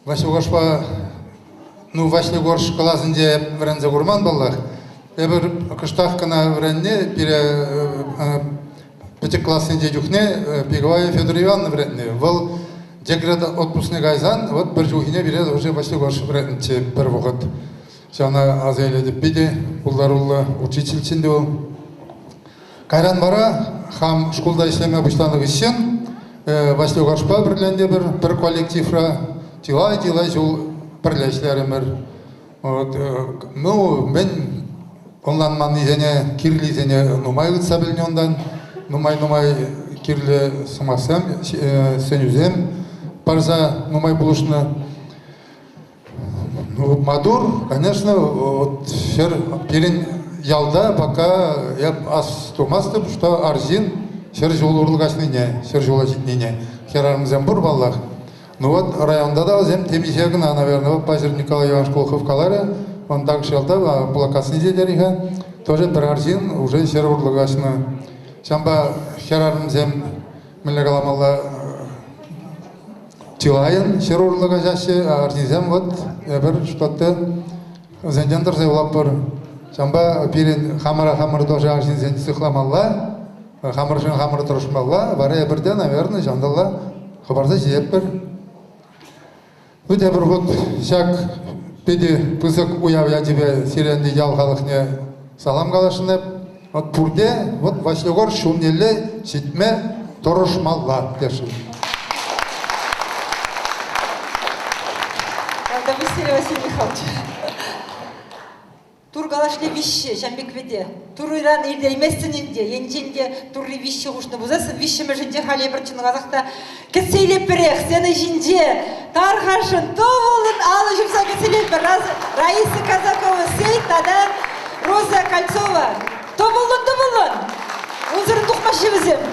Василгаршпа ну, Василгорш классынде врензе гурман баллар. Эбер кыштах кана вренне пире пятик классынде жүхне Беговая Федор Ивановна вренне. Вол деграда отпускный гайзан, вот бір жүхіне бире уже Василгорш вренне бір вғыт. Жана азайлы деп биде, уллар учительчинде ол. Кайран бара, хам школда ислеме обычтаны вissен, Василгоршпа бірленде бір коллективра, тилай жол бірләшлерімір. Ну, мен онлан маннизене, кирлизене нумай ұтса біліне ондан, нумай кирлі сымасам, сенюзем, парза нумай бұлышны. Ну, Мадур, конечно, вот фер перен ялда, пока я ас турмастым, что арзин, фер жол урлығашны не, фер жола житне не. Херарымызен бұр баллах. Ну вот районда да зем темисегна, наверное, Пазер Николай Иванович Колхов Каларе, он так шелда, плакасный дереха, тоже Прарзин, уже сервур лагашна. Шамба херарм зем Мелегаламалла Тилайын, хирурглыга жашы, артизем вот, бір что-то зендендер зевлап бар. Шамба пирин хамыр тоже артизен сыхламалла, хамыр тұрышмалла, бары бірде, наверное, жандалла хабарда жеп бір. Өте бір вот, шак педи пысық уявя тебе сиренді ялғалықне салам қалашынып, вот пурде, вот Вашлегор шумнелі сетме тұрышмалла дешін. Когда Василий Михайлович. Тургалашли вещи, Шамбекведе. Турыран ирде еместінінде, енженде турри вещи ғушны бұзасы, вещи мәжінде хали бірчін ғазақта. Кесейлеп бірек, сені жинде, тарғашын, тоғылын алы жұмса кесейлеп бір. Раиса Казакова Сейт, тада Роза Кольцова. Тоғылын. Ұзырын тұқмашы бізім.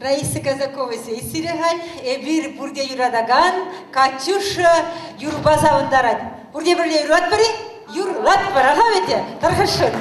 Раиса Казакова сейсирегаль, эбир бурде юрадаган, Катюша юрбазавындарад. Бурде бірле юрат бірі, юрла. Лат парага бете, тархашын.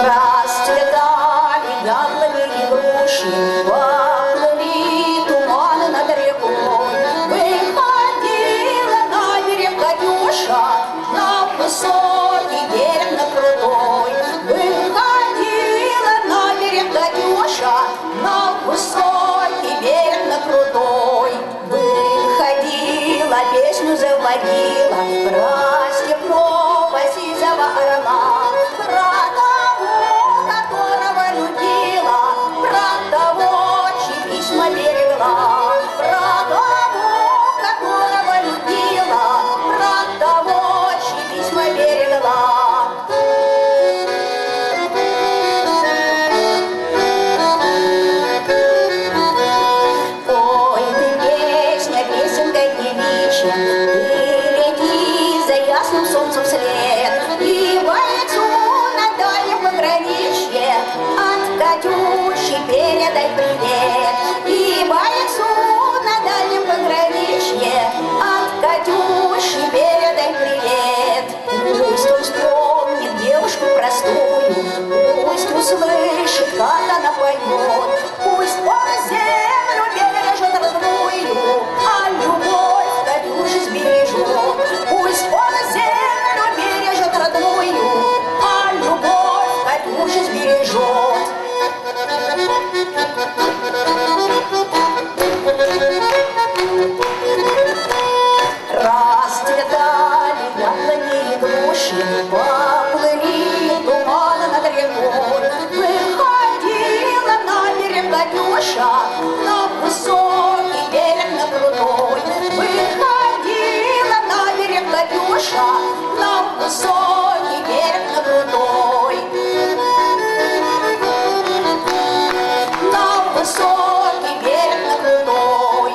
Расцветали яблони и груши, плыли туманы над рекой. Выходила на берег Катюша, на высокий берег, на крутой. Выходила на берег Катюша, на высокий берег, на крутой. Выходила, песню заводила про степного сизого орла. Про того, которого любила, про того, чьи письма берегла, про того, которого любила, про того, чьи письма берегла. Ой, ты песня, песенка девичья, ты лети за ясным солнцем вслед, и бойцу на дальнем пограничье от Катюши передай привет. И бойцу на дальнем пограничье от Катюши передай привет. Пусть он вспомнит девушку простую, пусть услышит, как она поет, пусть он землю бережет родную, а любовь Катюши сбережет. Пусть он землю бережет родную, а любовь Катюши сбережет. Расцветали яблони и груши, поплыли туманы над рекой. Выходила на берег Катюша, на высокий берег, на крутой. Выходила на берег Катюша, на высокий берег, на крутой. На высокий берег, на крутой.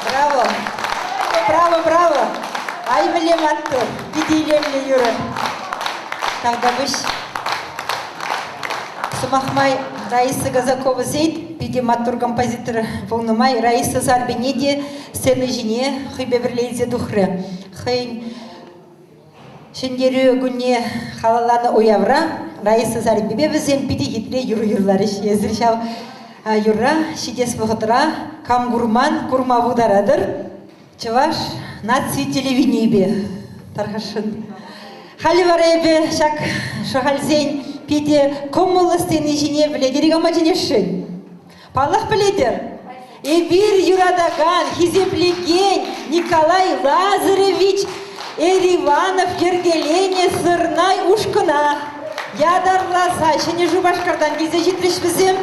Браво! Браво, браво! Ай, білем атты, бедейлемлі юрі. Тағдабыш. Сымахмай Раиса Казакова Сейд, биде маттур композитор Волнумай, Раиса Зарбенеде, сцены жіне, хүйбе бірлейзе дұхры. Хүйн шендері күнне халаланы оявра, Раиса Зарбебе бізен биде хитле юрлары езір шау. Юра, шидес вғытыра, кам гурман, курма вударадыр, чываш, наци телевидениебе, тархашын. Хали варебе, шак, шахальзен, пиде, коммулы стены жіне біледерек ама женешін. Паллах біледер. Эбир юрадаган, хизеплеген Николай Лазаревич Эриванов ергелене сырнай ушкына. Ядарласа, шене жубашкардан кезе жетіріш бізім.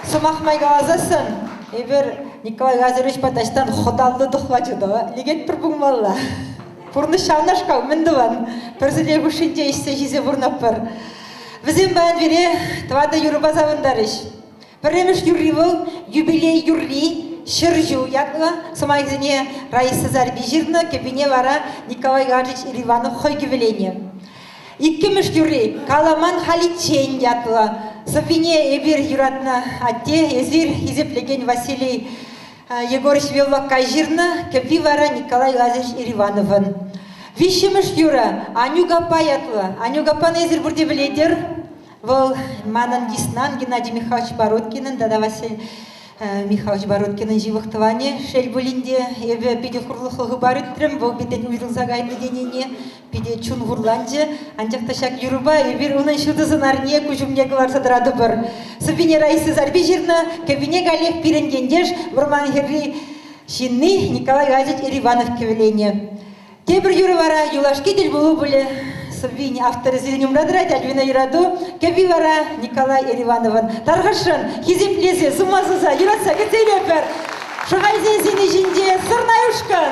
Сумахмай галазасын. Эбир Николай Лазаревич Паташтан ходалды дұхвачыды. Легет бір бұңмалла. Бұрны шавнашқа үміндіван. Персілер күшінде ішсе жезе бұрнап бір. Бізім бән вере твада юруба завындарыш. Піреміш юривыл, юбилей юрли, шыржу ятлы. Сумайгзіне Раиса Зарбежирна, кепіне вара Николай Лазаревич Эриванов хой кевелене. Иккеміш юри, каламан халичен ятлы. Софине эбир юратна атте, эзир хизеплеген Василий Егорович Велвакка жирна, кепи вара Николай Лазаревич Эривановын. Вишемеш юра, Анюгапа ятлы. Анюгапа эзир бурде біледер. Вол манан диснан Геннадий Михайлович Бородкинын, дада Василий Михайлович Бородкинын живықтыване. Шел булинде, эбе пиде хурлықлығы бар үттірім, вол беден уйрылзагайны денене, пиде чун хурланже. Анчақта шак юруба, эбир унын шудызын арне күжімне кыларса дырады бір. Сыбине Раиса Зарбежирна, кабине галек пиренгендеш, Бурман Херри Шинны, Николай Лазаревич Эриванов кевелене. Тебір юры вара, юлашки дел болу бұлі. Сыбине авторы зеленем радрать, Альвина Юраду, кеби вара Николай Эривановын. Тарғашын, хизеплесе, сумасыза, юратса кетейлепер. Шығайзен сені жинде, сырнай ұшқын.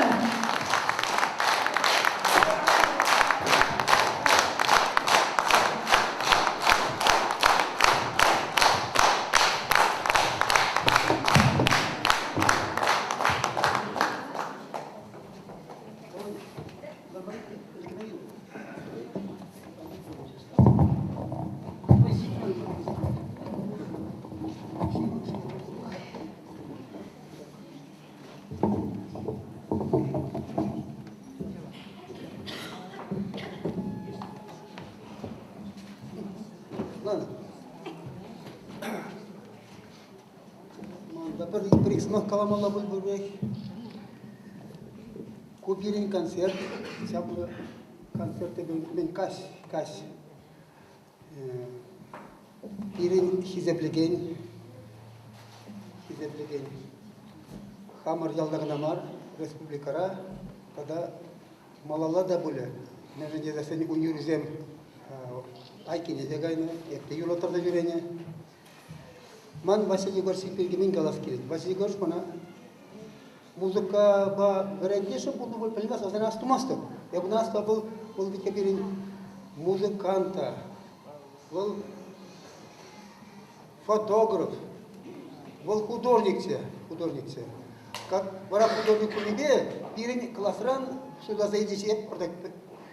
Bir ikisini kalamala bulbulbek. Kupirin konser, sabı konserte ben kaç. Birin hizeplegen. Хамар ялдагына бар республикара, тогда малала да буле. Нәҗәдә дә сен университет айкине дегайны, это юлотарда жүрәне. Ман Василий Горский пилгемин галас килет. Василий Горш мана музыка ба гәрәндеше булды бу пилгас азана астумасты. Я бу нас был бит берин музыканта. Был фотограф. Был художник. Как бара художник кулибе, бирин классран сюда зайдичеп, орда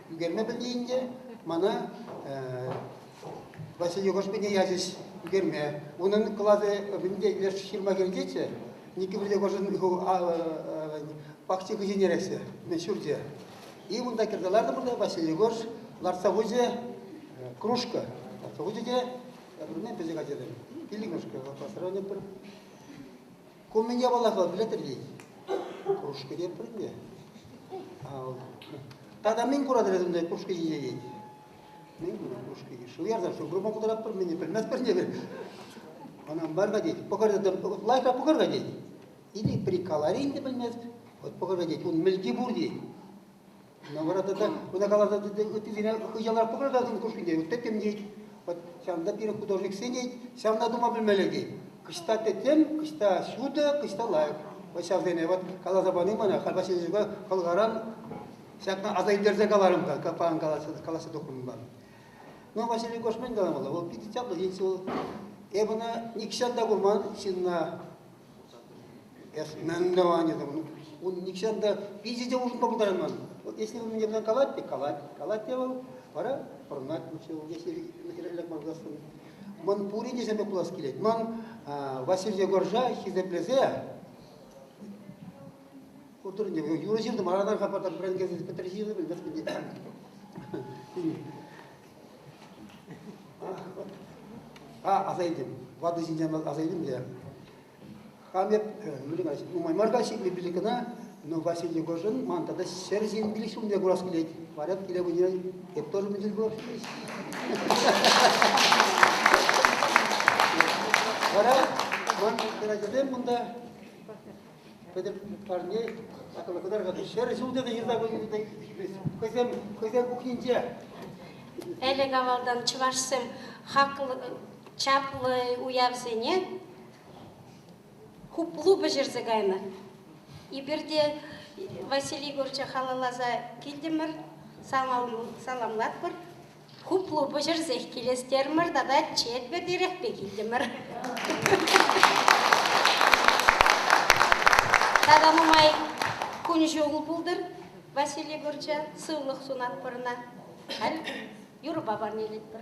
югерме билдиинде, мана Василий Горш бене языш югерме. Onun классы бинде леш ширма гелгече, никибирде Горшын пакчы кыженересе, мешурде. И мында кирдаларды мында Василий Горш, ларсавузе кружка. Ларсавузе, я думаю, без газеты. Или кружка, классран не Ком меня балахал, билетерли. Кружка не прыгне. Тогда мен курадырым да кружка ей. Мен кружка ей. Шу ярда, шу грубо кударап пыр, мен билмес пыр не бер. Анам барга дейт. Покарда лайка покарга дейт. Или прикаларин де билмес. Вот покарга дейт. Он мелки бур дейт. На варата да, она калада өтизине хыялар покарга дейт кружка дейт. Вот этим дейт. Вот сямда бир художник сенейт, сямда дума билмеле дейт. Кышта тетем, кышта сюда, кышта лайк. Вот сейчас дене вот калазабаны мана халбашыга калгаран всякна азайдерзе каларым да, капан каласы документ бар. Но Василий Горшмен галамала, ол пити чапла денси ол. Эбана никшанда гурман синна нандавани да. Он никшанда пизиде ужин побудараман. Вот если он мне бдан калат его, пора пронать учил, если элек маргасын. Ман пури не себе кулас килет. Ман Василий Горжа хизеплезе. Кутурне юризирдим арадан хапардан брендгезин петризирдим билбес бинде. Азайдым. Вады синжам азайдым де. Хамеп милигаш умай маргаши биликана, но Василий Горжан ман тада серзин билишум де кулас килет. Варят киле буне эптор мизил бо. Вара, ман теражем мында Педер парней, акылы кадар гады шер жулда да ерда койды. Көзем кухнинче. Эле гавалдан чывашсым хаклы чаплы уявзене хуплу бежерзегайны. И берде Василий Горча халалаза килдимир, саламлат бір. Хуплу бежерзех келестермір, дада чет бердерек бе килдимир. Тада мумай күн жоғыл бұлдыр, Василий Горча сылық сунат бұрына. Әл, юры бабар нелет бір.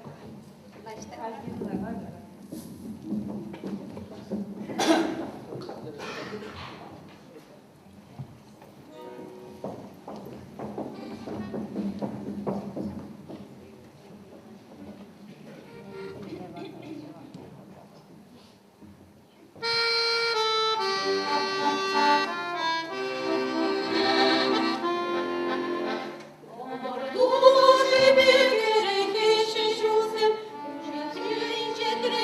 Дуже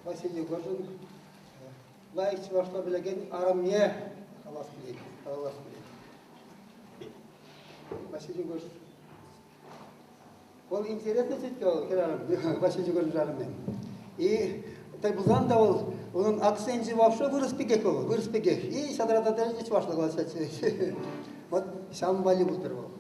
Василий Горжин, лайк чувашла білеген армия қалас білек, қалас білек. Василий Горжин. Ол интересно сөйтке ол, Василий Горжин жарымен. И Тайбузан да ол, оның акценті вообще вырыспегек ол, вырыспегек. И садрада дәрежде чувашла қалас. Вот сам бали бұл бір ол.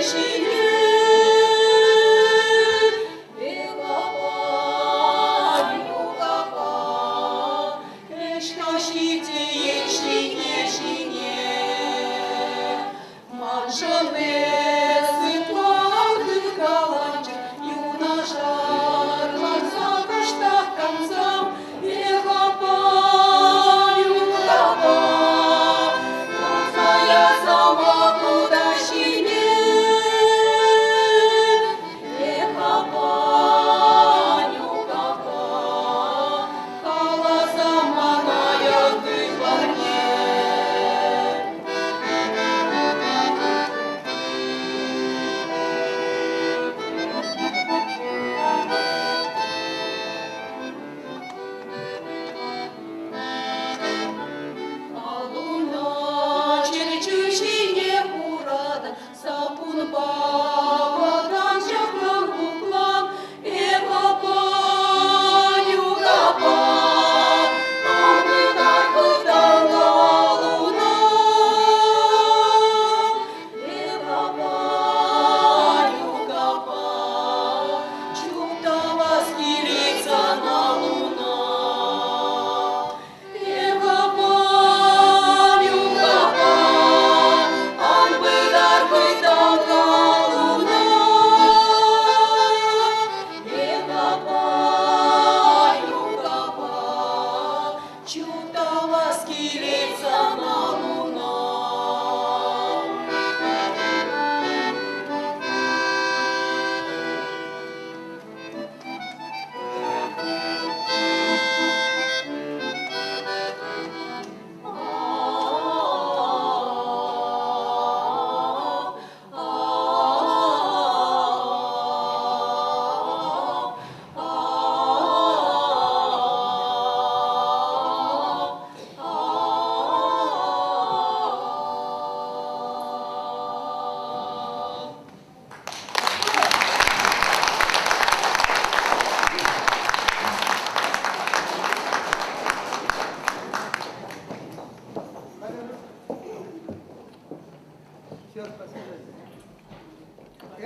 She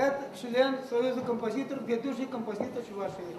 Это член Союза композиторов, ведущий композитор Чувашии.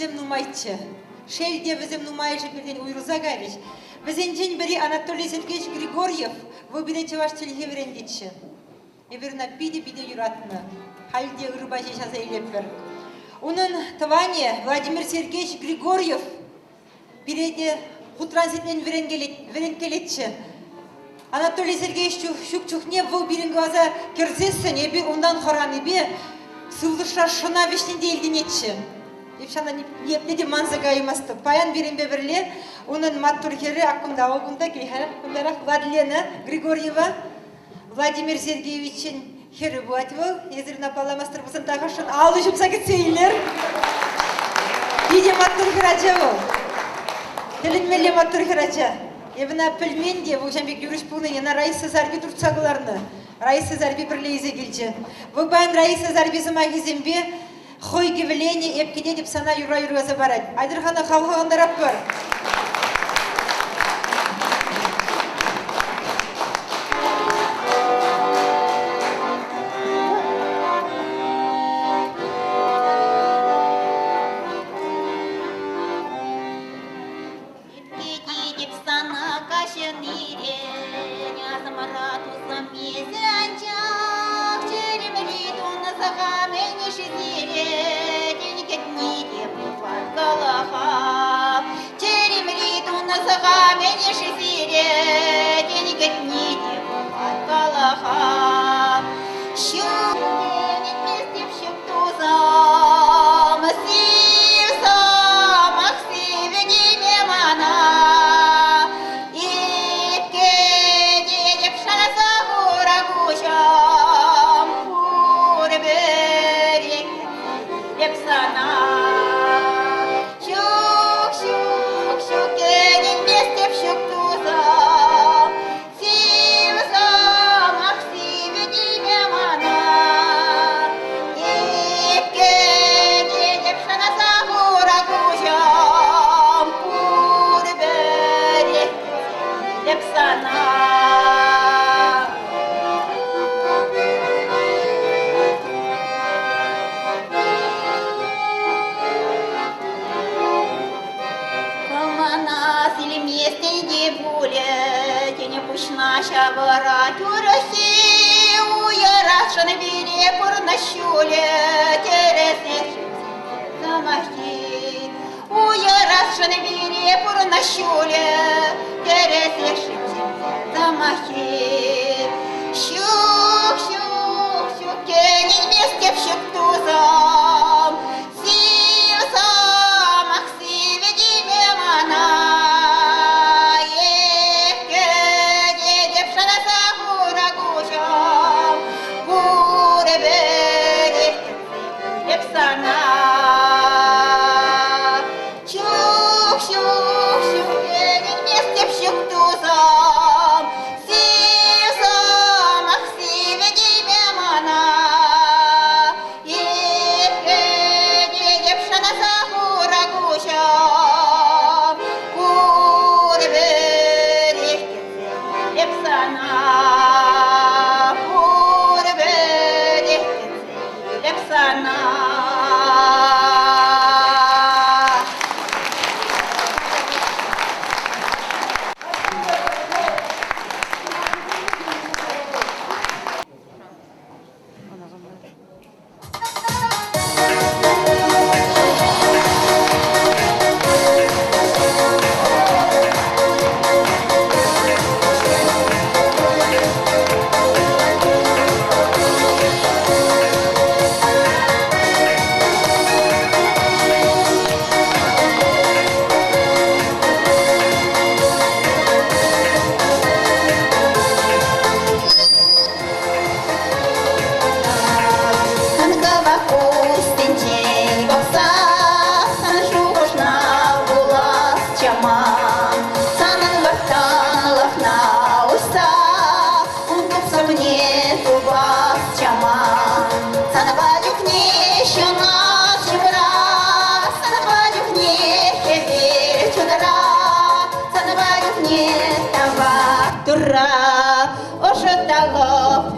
візем нумайтчы. Шелде візем нумайжы бірден уйруза гайрыш. Бізенжен бірі Анатолий Сергеевич Григорьев выберете ваш телеге верендетші. Эберна биде-биде юратны. Хальде ырбажи жаза елеппір. Onun тыване Владимир Сергеевич Григорьев биреде хутрансетмен верен келетші. Анатолий Сергеевич шук-чухне бұл бірінгі аза керзесін, ебі ондан хоран ебі сылдыша шына вешненде елденетші. Епшана непледе манзагайымасты. Паян беренбе бірле, оның маттурхері ақында олғында келхарақ Владлена Григорьева Владимир Сергеевичен хері бұатывы, езірін апаламастыр бұсын тағашын алы жұмса кетсейлер. Биде маттурхері ол. Тілінмелі маттурхері. Евна пельменде, бұл жәмбек юриш бұлны, ена Раиса Зарби тұртсағыларны. Раиса Зарби бірлейзе келчі. Бұл бән Раиса Зарби зыма кезембе, хой кевелені епкеде деп сана юра-юрғазы барад. Айдырғаны қалғағандарап бар.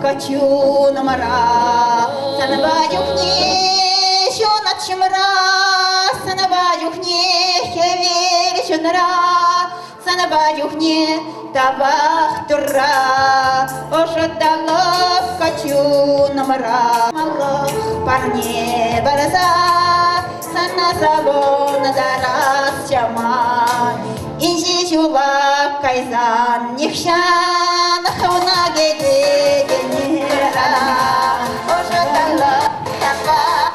Качу номера, санабадюк не, що над чим раз, санабаюхне хевель чунара, санабаюхне табах тура, ошадалов качу намара, малых парне бараза, сана забон дарас чама, инжи чула кайзан нихшан хауна гегенера, ошадалов табах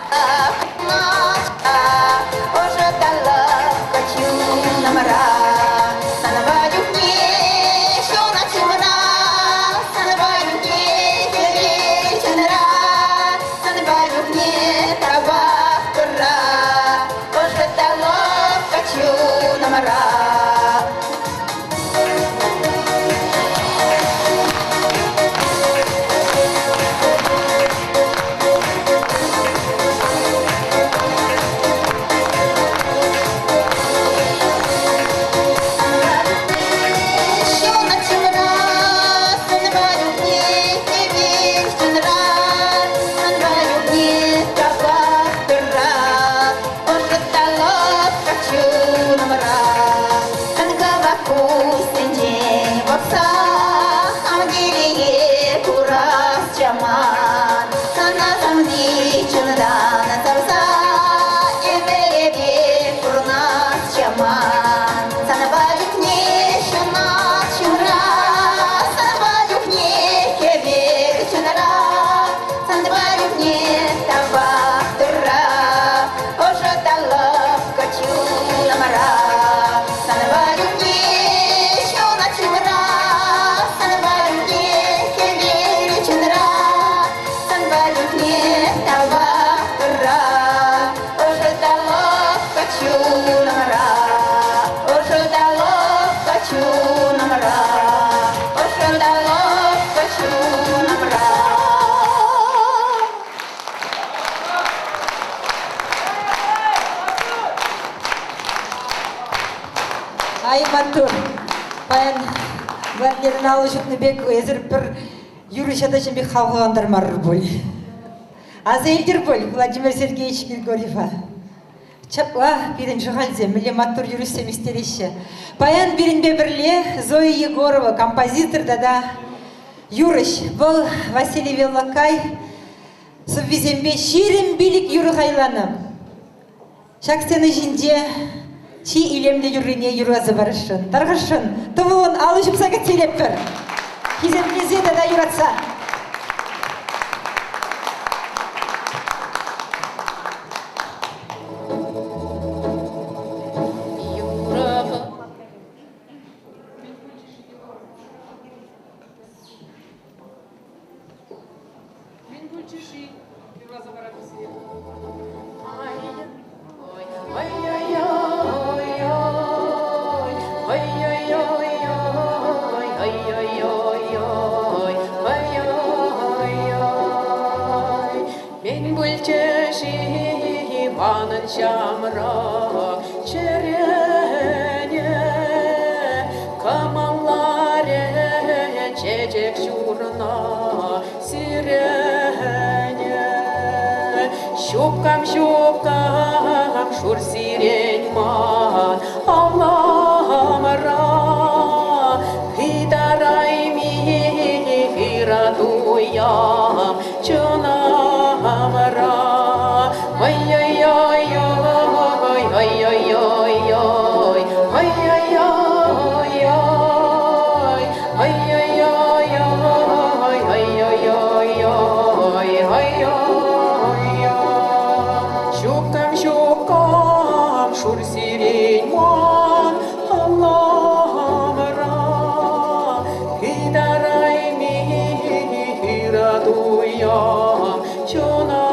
Айматур, баян вәндерін алу жүтіні бек өзір бір юришада жембе қалғандар марыр бол. Азайлдер бол, Владимир Сергеевич Григорьева. Чапла, биден жығалзе, міле маттур юрисем истереше. Баян бірінбе бірле, Зоя Егорова, композитор да юриш. Бұл Василий Веллакай, субвизембе ширин билік юры қайланы. Шакстені жинде, Чи илемде юрыне юразы барышын. Тарғышын, тұвылын алышып сағыт телеп бір. Хиземлезе да юратса. Şamra çerene kamanlare çecek şurna sirene şupkam şur sirenman Allah'ımra hidaraymi hiraduyam çınamra ay ay ay ay ay ay ay şukam şur sirenman Allah'ımra hidaraymi hiraduyam çınamra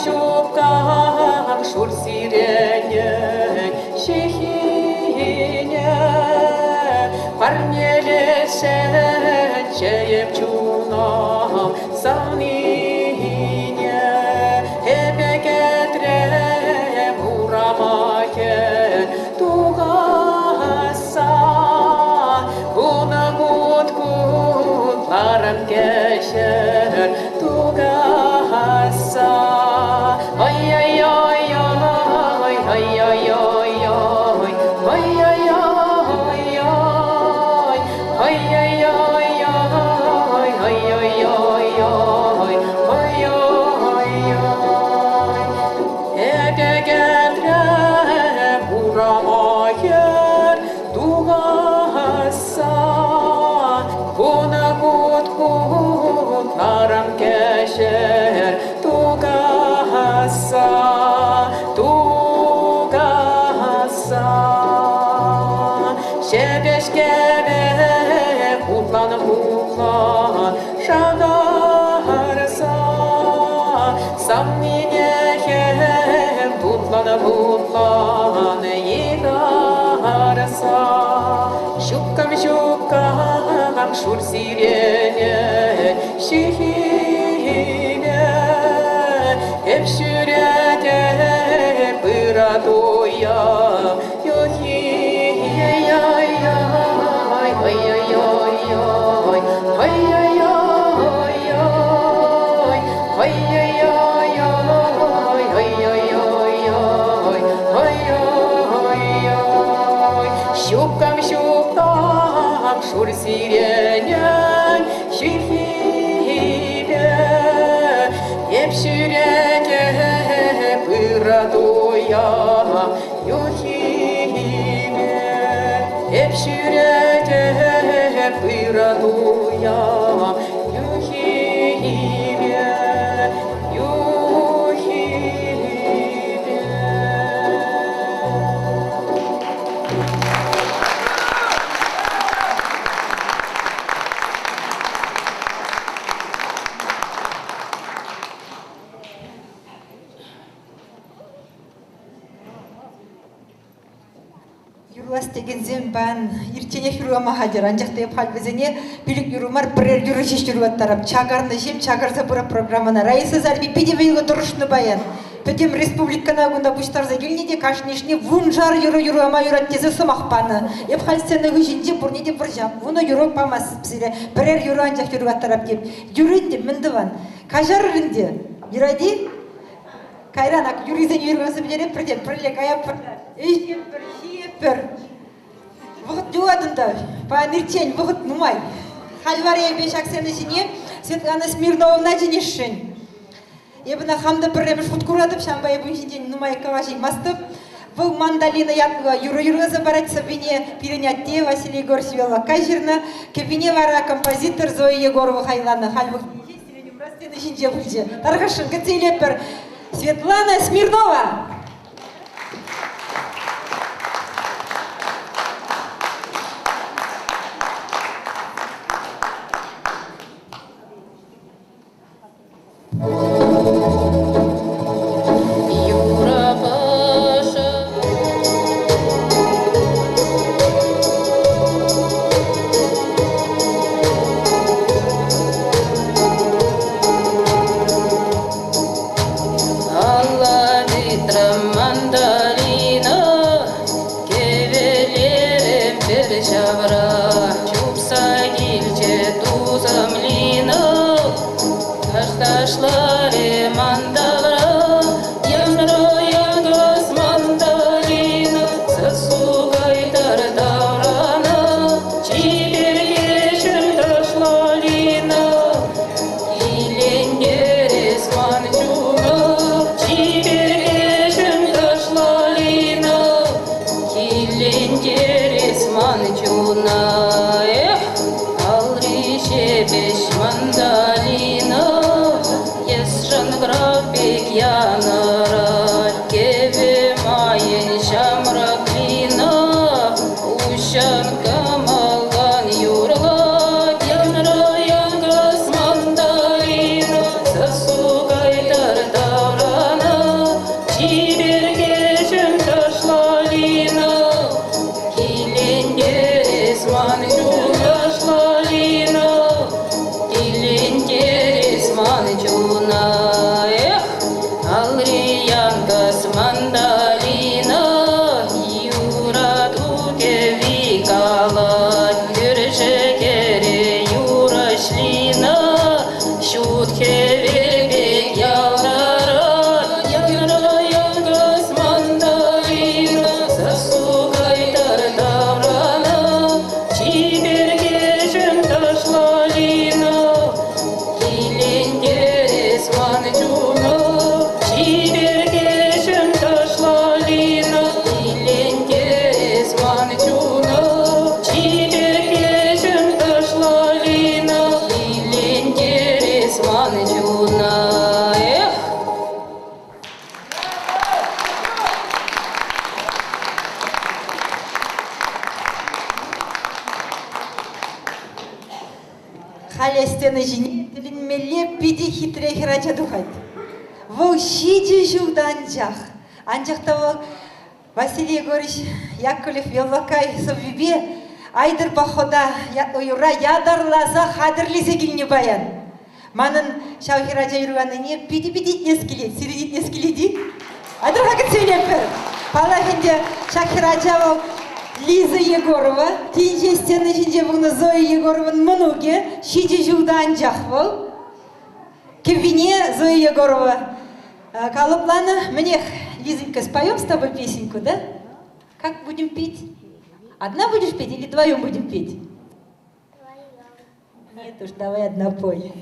Şupkam şur sirene şehine Parnelesen çeyep çunam sanine Hebe getrem uramaken tuğasa Kuna kut kutlarım keşe урамайын туғаса, Куна кут нарам кешер туғаса, Шебешкеме кутлан шагарса, Сам минехем тутлан егарса, Шуккам шур сирене шихине, Эпшүрәте пыратуя Щукам шур сиренен шихибе, Епшүрәте пыратуя юхибе, Епшүрәте пыратуя юхибе, Юрлас деген зембан, иртене юруама хадер, анжақта еп халбезене, билік юрумар бірер юру жеш юруаттарап, чагарны жем, чагарса бұра программана. Раиса Зарби педевейгі дұрышны баян. Педем республикана гунда бұштарза келнеде, кашнешне вунжар юруама юраттезі сымақпаны. Еп халсені хүшінде бұрнеде бір жақ, вуны юру памасы псире, бірер юру анжақ юруаттарап кеп. Юрінде міндіван, кажарырынде, юради, кайранак юризен юргасы білереп бірден, бірлек аяп бір вғыт жуадында, паған иртен вғыт нумай. Хальвария бешак сені жіне, Светлана Смирновна женешшін. Ебіна хамда бірреміш футкурадып, шамбай бұн жінден нумай кавашей мастып. Бұл мандалина ятыға юры-юрызы барать сабине перенятте Василий Горсвела Кайжирна, кебине вара композитор Зоя Егорова Хайлана. Хальвық сенем растені жінде бұлже. Тарғашын кәтейлеп бір Светлана Смирнова. Алла витрам халястены жіне тілінмелі пиде хитре хирача духайт. Вол шиде жылдан жақ. Анжақта ол Василий Егорович Яковлев Елвакай совбебе айдыр похода уйра ядарлаза хадырлизе келіне баян. Манын шаухиража юрганыне пиди-пиди нескелет, сиридит нескеледи. Айдыр хакет сөйлеп бір. Палахенде шаухиража ол Лиза Егорова, тинже стены жинже бұғны Зоя Егоровын мұнуге шиде жылдан жақ бол. Кевине Зоя Егорова. Калыпланы, мне, Лизонька, споем с тобой песенку, да? Как будем петь? Одна будешь петь или вдвоем будем петь? Нет уж, давай одна пой.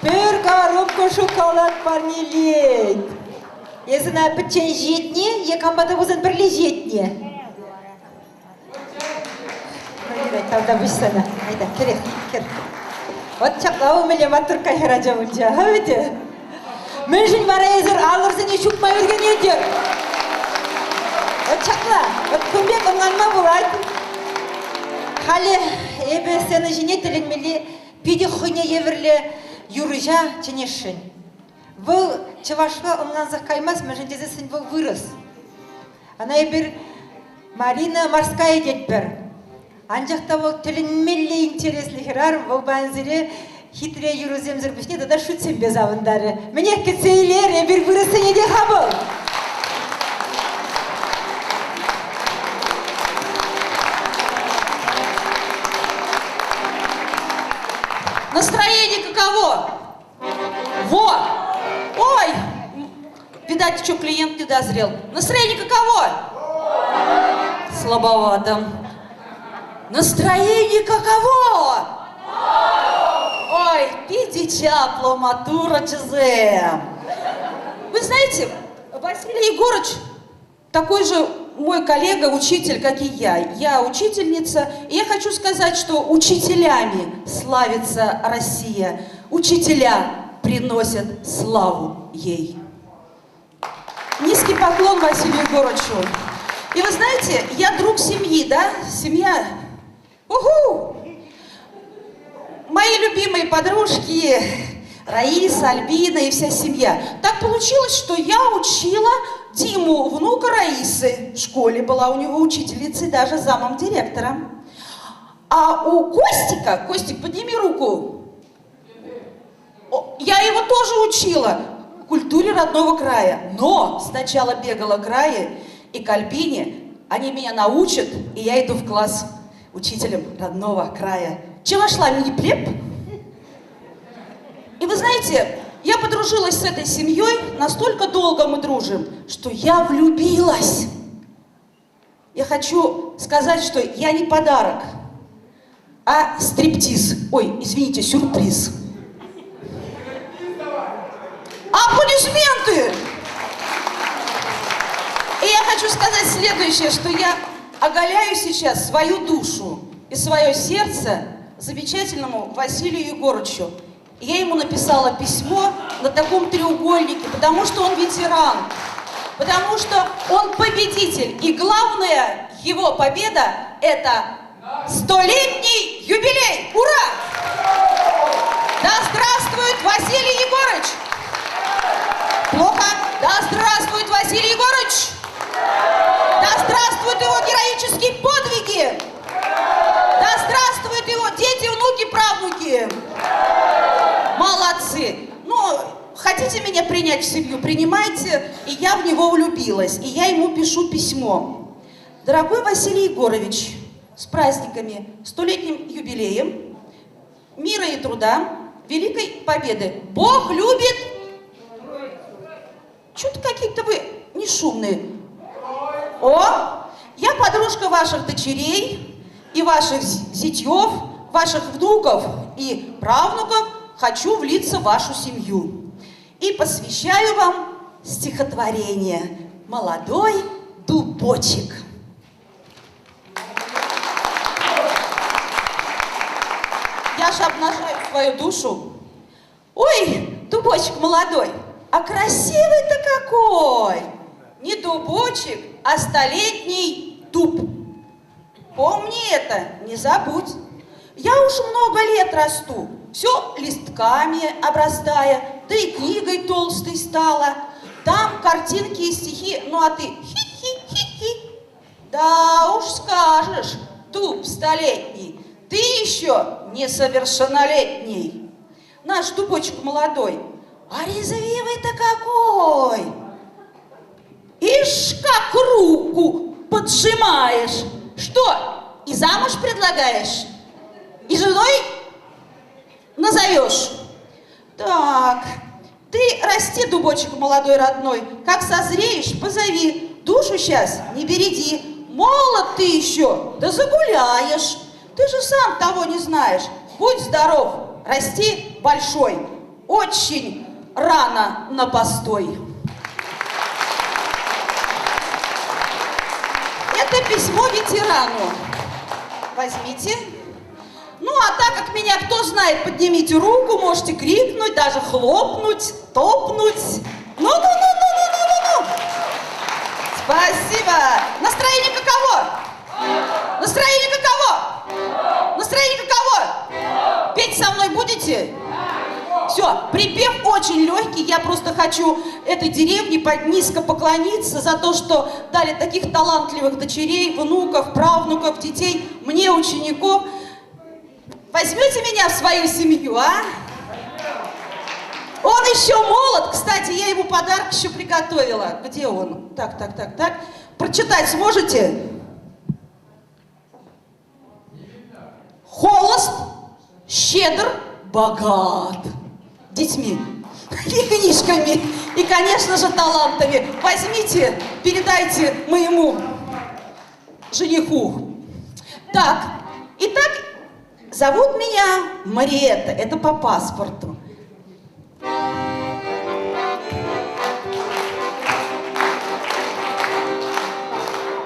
Бір коробка шоколад парнелет. Если на печень жетне, я комбата бузан бірле жетне. Тавда бұшсана. Айда, керек, кер. Вот чақлау меле матурка хераджа бұлжа. Хаведе? Мен жын бара езір алырсыне шукмай өрген едер. Вот чақла, вот күмбек ұңанма бұлайды. Халі ебе сені жіне тіліңмелі пиде хуйне еверле юрыжа ченешін. Бұл чывашқа ұңанзақ каймас, мәжін дезесін бұл вырыс. Ана ебір Марина Морская детбір. Анжақта бұл тілінмелі интереслі херар, бұл бәнзірі хитре юрыземзір бішне, дада шутсен без авындары. Мне кецейлер, ебір вырысы неде қабыл. Настроение каково? Во! Ой! Видать, что клиент не дозрел. Настроение каково? Слабовато. Настроение каково? Ой, пиди чапло, матура чезем. Вы знаете, Василий Егорович такой же мой коллега, учитель, как и я. Я учительница, и я хочу сказать, что учителями славится Россия. Учителя приносят славу ей. Низкий поклон Василию Егоровичу. И вы знаете, я друг семьи, да? Семья. Уху! Мои любимые подружки Раиса, Альбина и вся семья. Так получилось, что я учила Диму, внука Раисы. В школе была у него учительницей, даже замом директора. А у Костика, Костик, подними руку. Я его тоже учила. культуре родного края. Но сначала бегала к Рае и к Альбине. Они меня научат, и я иду в класс учителем родного края. Чего шла, мини-плеб? И вы знаете, я подружилась с этой семьей, настолько долго мы дружим, что я влюбилась. Я хочу сказать, что я не подарок, а стриптиз. Ой, извините, сюрприз. Аплодисменты! И я хочу сказать следующее, что я оголяю сейчас свою душу и свое сердце замечательному Василию Егорычу. Я ему написала письмо на таком треугольнике, потому что он ветеран, потому что он победитель. И главная его победа – это 100-летний юбилей. Ура! Да здравствует Василий Егорыч! Плохо? Да здравствует Василий Егорыч! Да здравствуют его героические подвиги! Да здравствуют его дети, внуки, правнуки! Молодцы! Ну, хотите меня принять в семью? Принимайте. И я в него влюбилась. И я ему пишу письмо. Дорогой Василий Егорович, с праздниками, 100-летним юбилеем, мира и труда, великой победы. Бог любит... Что-то какие-то вы не шумные. О, я подружка ваших дочерей и ваших зятьев, ваших внуков и правнуков, хочу влиться в вашу семью. И посвящаю вам стихотворение «Молодой дубочек». Я же обнажаю свою душу. Ой, дубочек молодой, а красивый-то какой! Не дубочек, а 100-летний дуб. Помни это, не забудь. Я уж много лет расту, все листками обрастая, да и книгой толстой стала. Там картинки и стихи, ну а ты хи-хи-хи-хи. Да уж скажешь, дуб 100-летний, ты еще несовершеннолетний. Наш дубочек молодой, а резвивый-то какой! Ишь, как руку поджимаешь. Что, и замуж предлагаешь? И женой назовешь? Так, ты расти, дубочек молодой родной, как созреешь, позови. Душу сейчас не береди, молод ты еще, да загуляешь. Ты же сам того не знаешь. Будь здоров, расти большой. Очень рано на постой. Это письмо ветерану. Возьмите. Ну, а так как меня кто знает, поднимите руку, можете крикнуть, даже хлопнуть, топнуть. Ну. Спасибо. Настроение каково? Настроение каково? Настроение каково? Петь со мной будете? Все, припев очень легкий. Я просто хочу этой деревне низко поклониться за то, что дали таких талантливых дочерей, внуков, правнуков, детей, мне, учеников. Возьмете меня в свою семью, а? Он еще молод. Кстати, я ему подарок еще приготовила. Где он? Так. Прочитать сможете? Холост, щедр, богат. Детьми и книжками, и, конечно же, талантами. Возьмите, передайте моему жениху. Так, итак, зовут меня Мариетта, это по паспорту.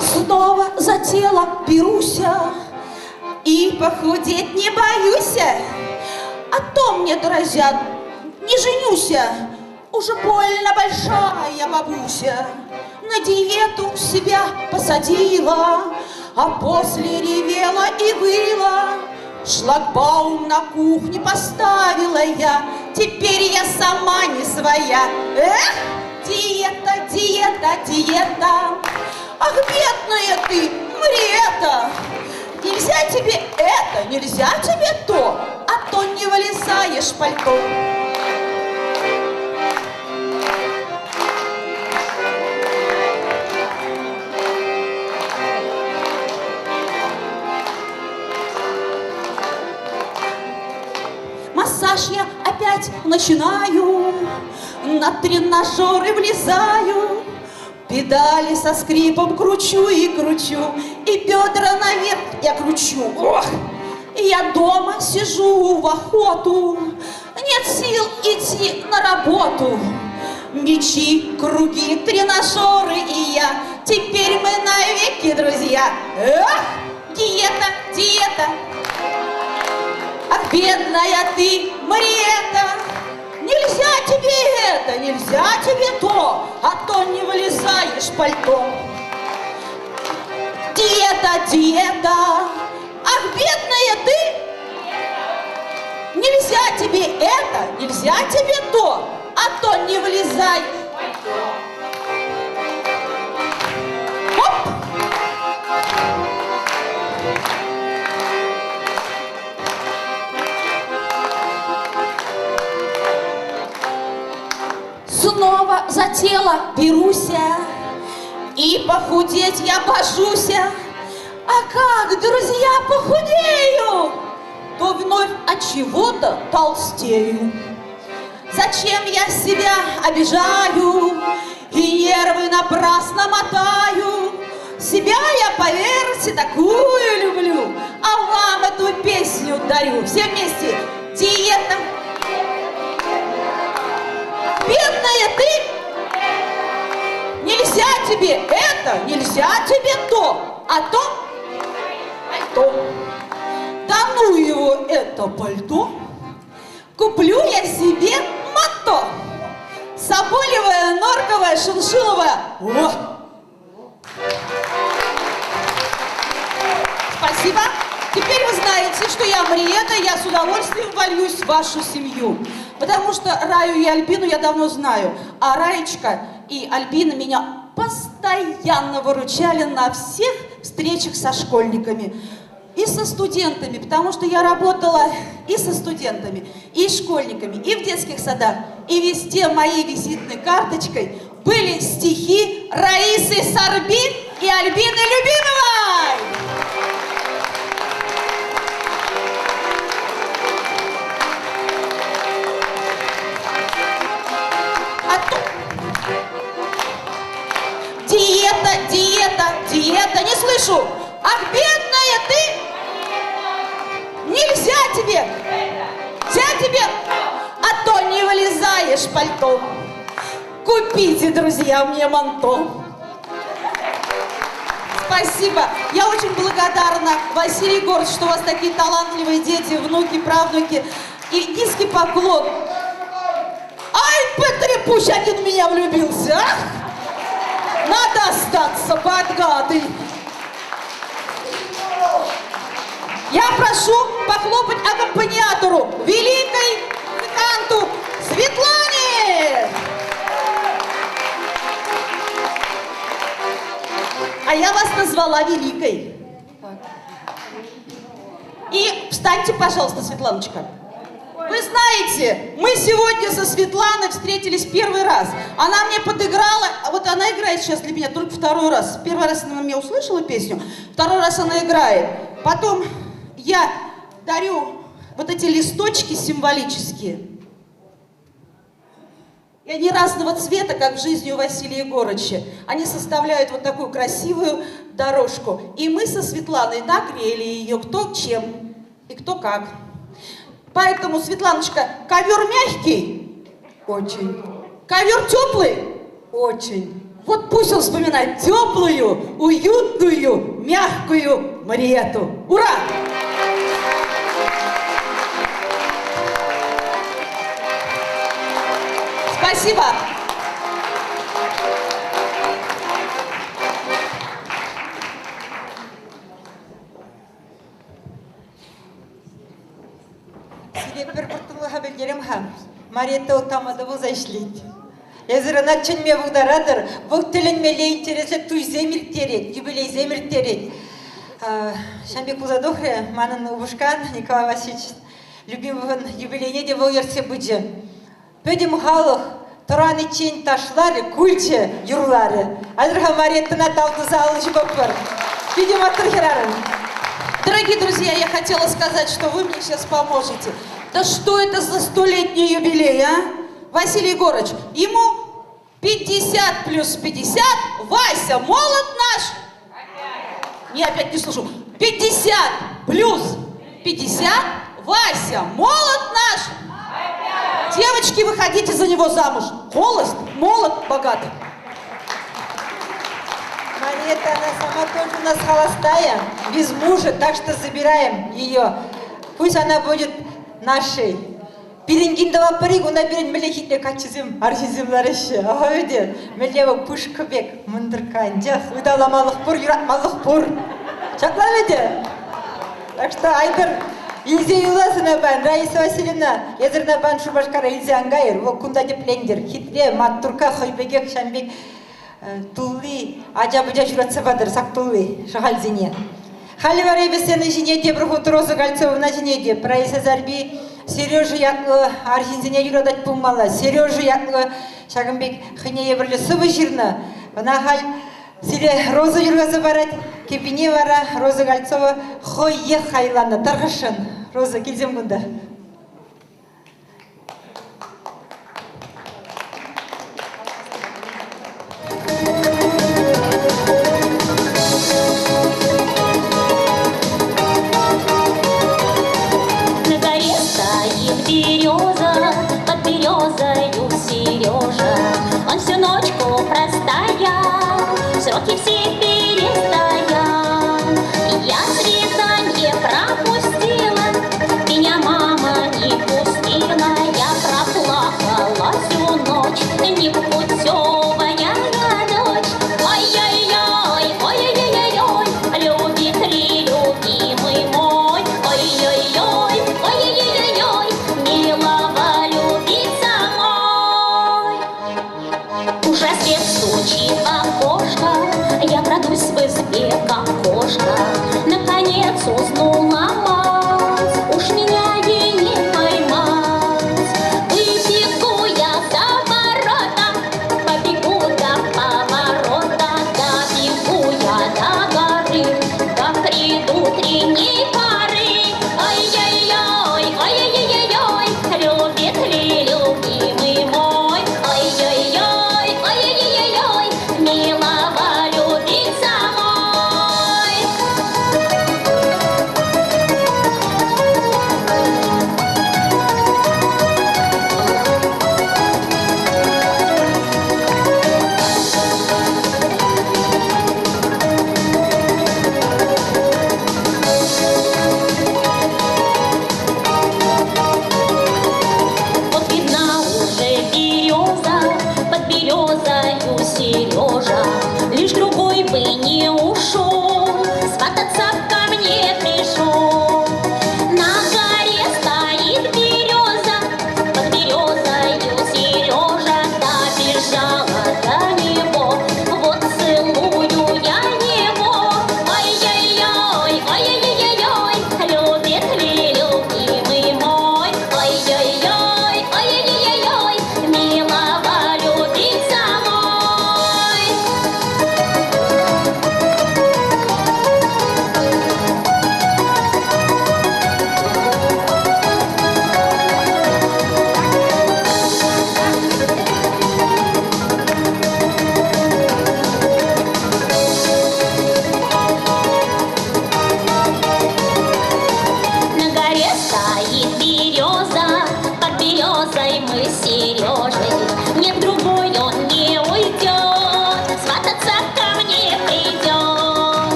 Снова за тело беруся и похудеть не боюся, а то мне грозят, не женюся, уже больно большая бабуся. На диету себя посадила, а после ревела и выла. Шлагбаум на кухне поставила я, теперь я сама не своя. Эх, диета, диета, диета. Ах, бедная ты, Мариетта, нельзя тебе это, нельзя тебе то, а то не вылезаешь в пальто. массаж я опять начинаю, на тренажеры влезаю, педали со скрипом кручу и кручу, и бедра наверх я кручу. Ох! Я дома сижу в охоту, нет сил идти на работу. Мечи, круги, тренажеры и я, теперь мы навеки друзья. Эх, диета, диета, ах, бедная ты, Мариэта, нельзя тебе это, нельзя тебе то, а то не вылезаешь в пальто. Диета, диета, ах, бедная ты, нельзя тебе это, нельзя тебе то, а то не влезай. Оп! Снова за тело берусь, и похудеть я божусь. А как, друзья, похудею, то вновь от чего-то толстею. Зачем я себя обижаю и нервы напрасно мотаю? Себя я, поверьте, такую люблю, а вам эту песню дарю. Все вместе. Диета. Бедная ты, нельзя тебе это, нельзя тебе то, а то пальто. Да ну его, это пальто. Куплю я себе мото. Соболевое, норковое, шиншилловое. О! Спасибо. Теперь вы знаете, что я Мариэта, я с удовольствием вольюсь в вашу семью. Потому что Раю и Альбину я давно знаю. А Раечка и Альбина меня постоянно выручали на всех встречах со школьниками. И со студентами, потому что я работала и со студентами, и школьниками, и в детских садах. И везде моей визитной карточкой были стихи Раисы Сарбин и Альбины Любимовой. Диета, диета, диета, не слышу. Ах, бедная ты, нельзя тебе, а то не вылезаешь в пальто. Купите, друзья, мне манто. Спасибо. Я очень благодарна, Василий Егорович, что у вас такие талантливые дети, внуки, правнуки. И низкий поклон. Ай, Петрепуч, один в меня влюбился, ах! Надо остаться богатой. Я прошу похлопать аккомпаниатору, великой музыканту Светлане. А я вас назвала великой. И встаньте, пожалуйста, Светланочка. Вы знаете, мы сегодня со Светланой встретились первый раз. Она мне подыграла, вот она играет сейчас для меня только второй раз. Первый раз она меня услышала песню, второй раз она играет. Потом я дарю вот эти листочки символические. И они разного цвета, как в жизни у Василия Егорыча. Они составляют вот такую красивую дорожку. И мы со Светланой нагрели ее кто чем и кто как. Поэтому, Светланочка, ковер мягкий? Очень. Ковер теплый? Очень. Вот пусть он вспоминает теплую, уютную, мягкую Мариэту. Ура! Спасибо. Себеп бір тұлыға білгерім хам. Мариетта отамады бұлза ішлейді. Езіріна чынме бұғдарадыр. Бұл тілінмеле интереслік туй земірттерет, юбилей земірттерет. Шамбек Пузадохре, манын Убушкан, Николай Васильевич, любимовын юбилейне де бұл ерсе бұджы. Пөдім халық, тұран ичен ташлары, кульче юрлары. Адырға Мариеттына тауты залы жібөппір. Видимо, тұрхерарын. Дорогие друзья, я хотела сказать, что вы мне сейчас поможете. Да что это за 100-летний юбилей, а? Василий Егорович, ему 50 плюс 50, Вася, молод наш? Я опять не слышу. 50 плюс 50, Вася, молод наш? Девочки, выходите за него замуж. Холост, молод, богатый. Монета, она сама тоже у нас холостая, без мужа, так что забираем ее. Пусть она будет нашей. Пирингиндова парик, она берет мелехитне качызым, архизым ларышы. Охойде, мелево пушкабек, мындырканжах, удаламалық пур, юратмалық пур. Чаклаведе. Так что Айдар, Илзе юласына бан, Раиса Васильевна, езерна бан шубашкара Илзе ангайыр, во кунда деплендер, хитре, маттурка, хойбегек, шамбек, тулли, ажа-быжа жүратса бадыр, сак тулли, шахал зине. Хали варай бесені жинеде, Брухут Роза Гальцовна жинеде, Раиса Зарби, Сережа ятлы, Архинзине юрадать пумала, Сережа ятлы, Шагымбек, хыне ебірлі сывы жирна, вана хал, Сире Роза юргазы барат, кепине вара, Роза Гальцова, хой ех хайлана, тарғышын, Роза, келзем күнда. На горе стоит береза, под березою Сережа. Он всю ночку простоял, сроки все перестоял. Я свидание пропустила, меня мама не пустила. Я проплакала всю ночь, непутевая я дочь. Ой-ой-ой, ой-ой-ой-ой, любит ли любимый мой? Ой-ой-ой, ой-ой-ой-ой, милого любится мой. Уже свет стучит в окошко, я крадусь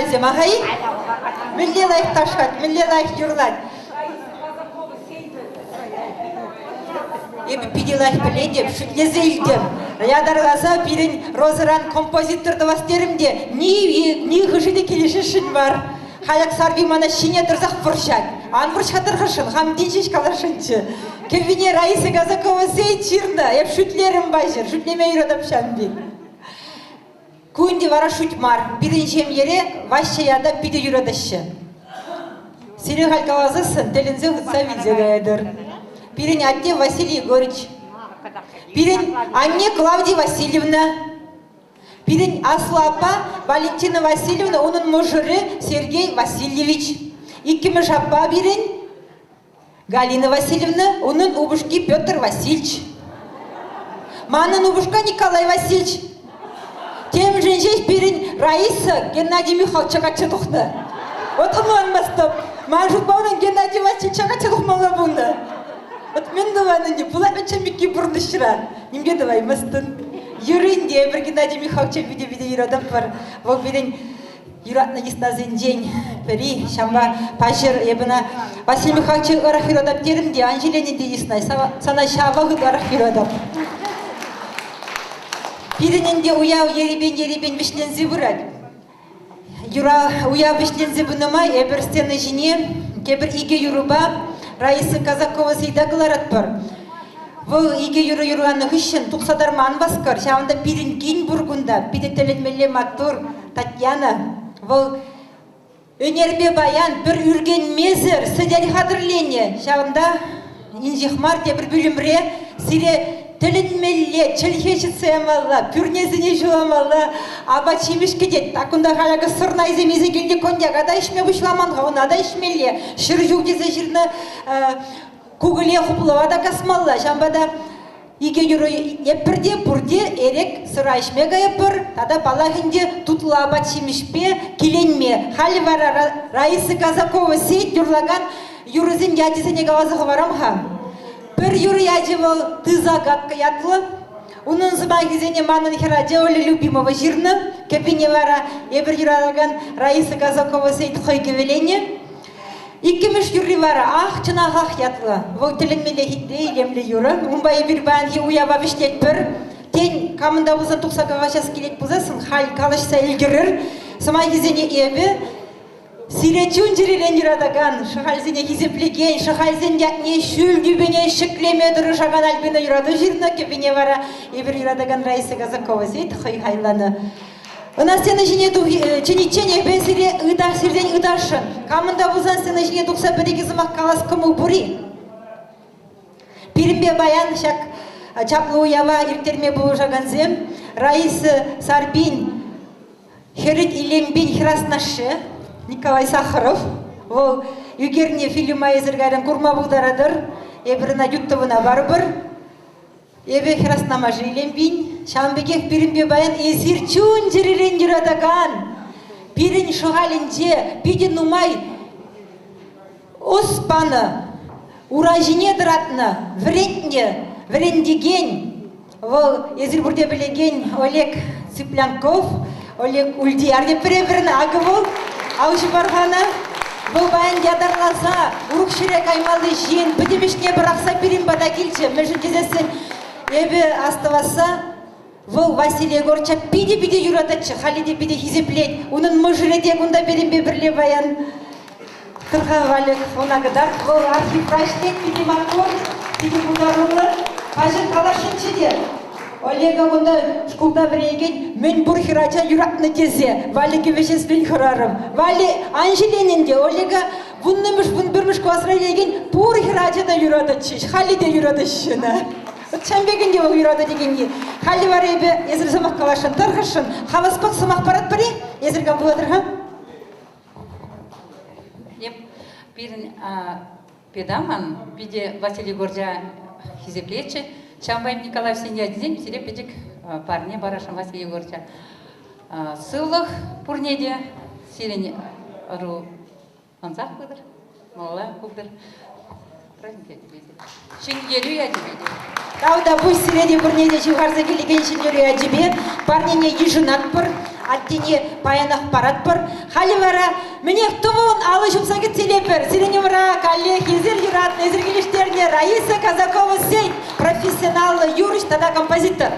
халзе махай. Милле лайк ташкат, милле лайк юрлать. Эби пиди лайк биледем, шутлезейлдем. Ядаргаса пирин розыран композиторды бастеримде. Ни хышыды келешишин бар. Хаяк сарби мана шине дырзах фуршат. Ан фуршатыр хышын, хам динчиш калашынчы. Кевине Раиса Казакова сей чирна, еп шутлерим бажыр, шутлеме юрадап шамби. Куинди вара шутмар, биринчем ере вашчаяда пиди юрадашы. Сирен халкавазысын, телинзе хытса вильзегайдыр. Пирин Атте Василий Егорыч. Пирин Анне Клавдия Васильевна. Пирин Аслапа Валентина Васильевна, onun мужыры Сергей Васильевич. Иккімі жаппа бирин Галина Васильевна, onun убышки Петр Васильевич. Манын убышка Николай Васильевич. Тем женщин пирин Раиса Геннадий Михайлович чакачы Вот он мастап. Мажут баудан Геннадий Васильевич чакачы тухмала Вот мен давайны не пулапеча микки бурдышыра. Немге давай мастын. Юринде бір Геннадий Михайлович виде юрадам бар. Вот бирин юратна гисназын день. Пери шамба пажыр ебына Василий Михайлович арах юрадам терімде Анжеленінде яснай. Сана шабағы арах юрадам. Пириненде уя еребен вишлензи бурад. Юра уя вишлензи бунамай эбір стены жіне кебір иге юруба Раиса Казакова сейдагыларат бар. Бұл иге юруаны хүшін тұқсадарман басқар. Шауында пирин гин бургунда, пидетеленмелі матур Татьяна. Бұл өнербе баян бір үрген мезір, сыдяли хадырлене. Шауында инжихмар де бір бүлімре сире Теленмелле, челхешіце амалла, пюрнезіне жуамалла, аба чимиш кетет. Такунда халяга сырнай земезе келде кондяк, ада ишме бушламанға, он ада ишмелле. Шыржук дезе жирны кугыле хуплава да касмалла. Жамбада иге юру епірде, бұрде, ерек сыра ишмега епір, тада балағынде тұтыла аба чимишпе, келенме. Хали вара Раиса Казакова сейт юрлаган юрызын ядизіне гавазығы варамға. Бір юр ядивал ты загадка ятлы. Унын зымагизене манын хераде оле любимого жирны. Кепине вара ебір юралаган Раиса Казакова сейт хойге велене. Иккемеш юрри вара ах чынағақ ятлы. Вол теленмеле хитте илемле юры. Умбай бір банги уяба виштет бір. Тен камында бұзын тұқсаға час келет бұзасын. Хал қалышса үлгірір. Зымагизене ебі. Сиретюн жирелен юрадаган, шахальзене хизеплеген, шахальзен ятне шүл дүбене шіклемедірі шаған альбина юрады жирна, кепене вара ебір юрадаган Раиса Казакова сейт хайланы. Она сені жіне ченичен ебе сире сирден ыдашын. Камында бұзан сені жіне тұқса бірегі зымақ қалас кымы бұри. Пирімбе баян шак чаплы уява иртерме бұл жағанзем, Раиса Сарбин, Херит Илембин хираснашы, Николай Сахаров, ол югерне фильма езіргайдан курма бұлдарадыр, ебіріна юттывына барбыр, ебе хираснама жиленбин, шамбекек пирінбе баян есір чун жирелен юрадаган, пирін шуғалінже, пиден умай, оспаны, уражине дыратны, врендеген, ол езір бұрде білеген Олег Цыплянков, Олег Ульдияр деп бірі-біріні ағы бол, Аушы барғана, бұл баян ядарласа, ұруқ ширек аймалы жиен, бүдемешіне бір ақса берін бада келші, мәжін кезесін ебі астываса, бұл Василий Егорча пиде-пиде юрадачы, халиде пиде хизеплет, оның мұжыреде күнда берін бе бірле баян қырға валек онағыдар, бұл архив раштек, пиде мақор, пиде бұдарулы, қажын қалашыншы де. Олега бұнда шкулда біреген мен бұр хирача юратны тезе, валеге вешеспен хырарым. Вали Анжеленінде Олега бұннымыш, бұн бірміш квасыра деген бұр хирача да юрадачыш, хали де юрадашына. Чамбегінде ол юрада дегенге. Хали бар ебе, езір замақ қалашын, тарғышын, хаваспақ самақ барат бари, езірган бұладыр, ха? Бірін педаман, биде Василий Горжа хизеплечі, Шамбайм Николай Сеньядзин, сиреп педик парне барашам Василий Егорча. Сыллық пурнеде, сирен ру анзақ бұдыр, мала бұдыр. Шингелю я тебе. Тауда бұй сиреде пурнеде жиғарза келеген шингелю я тебе. Парнене ежінат бұр, аттине паянах парат бар. Хали бара, мне тумун алышым сагит телепер. Сиреневра, коллег, езер юрат, незергелиштерне, Раиса Казакова Сень, профессионал, юрист, тогда композитор.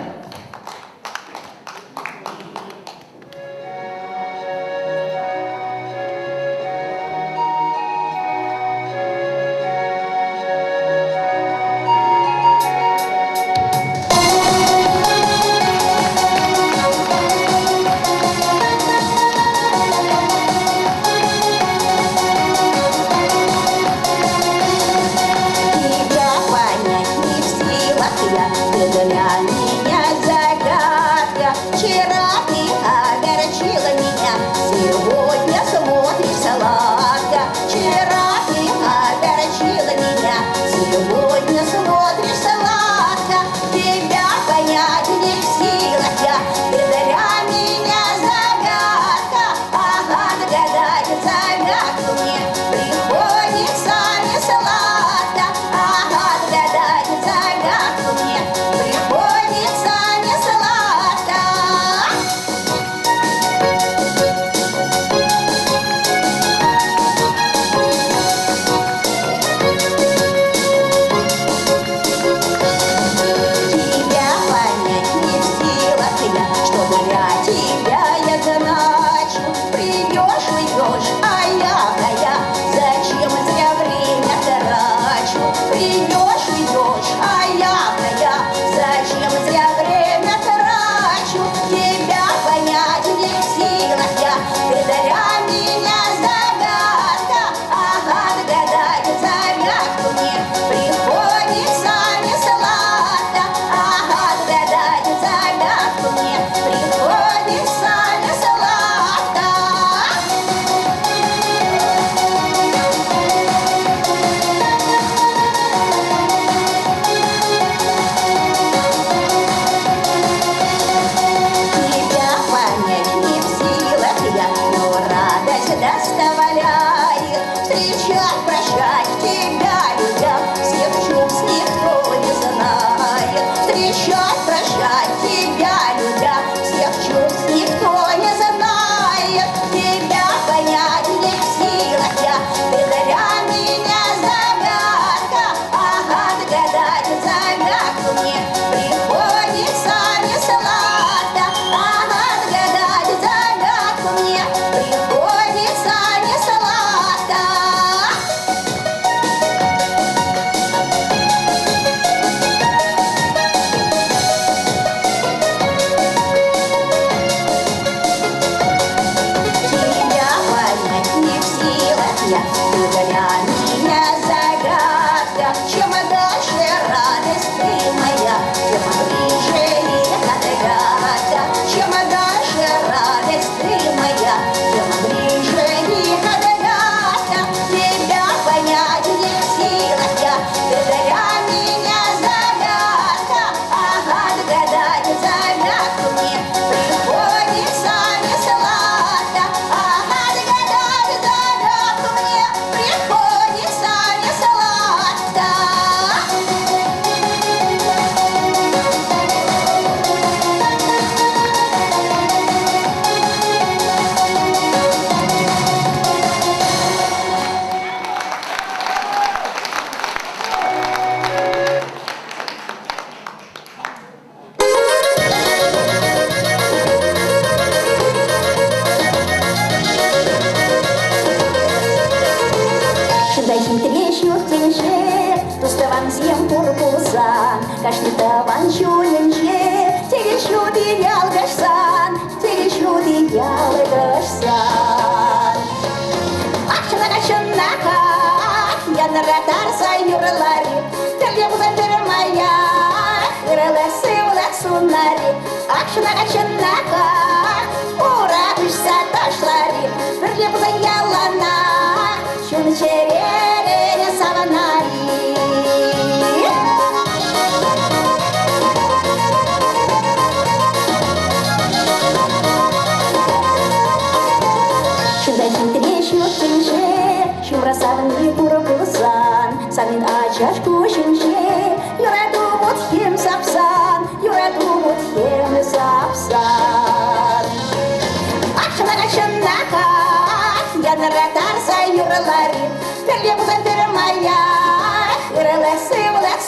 Самин ачаш кушинче, юраду вот хем сапсан, юраду вот хем сапсан.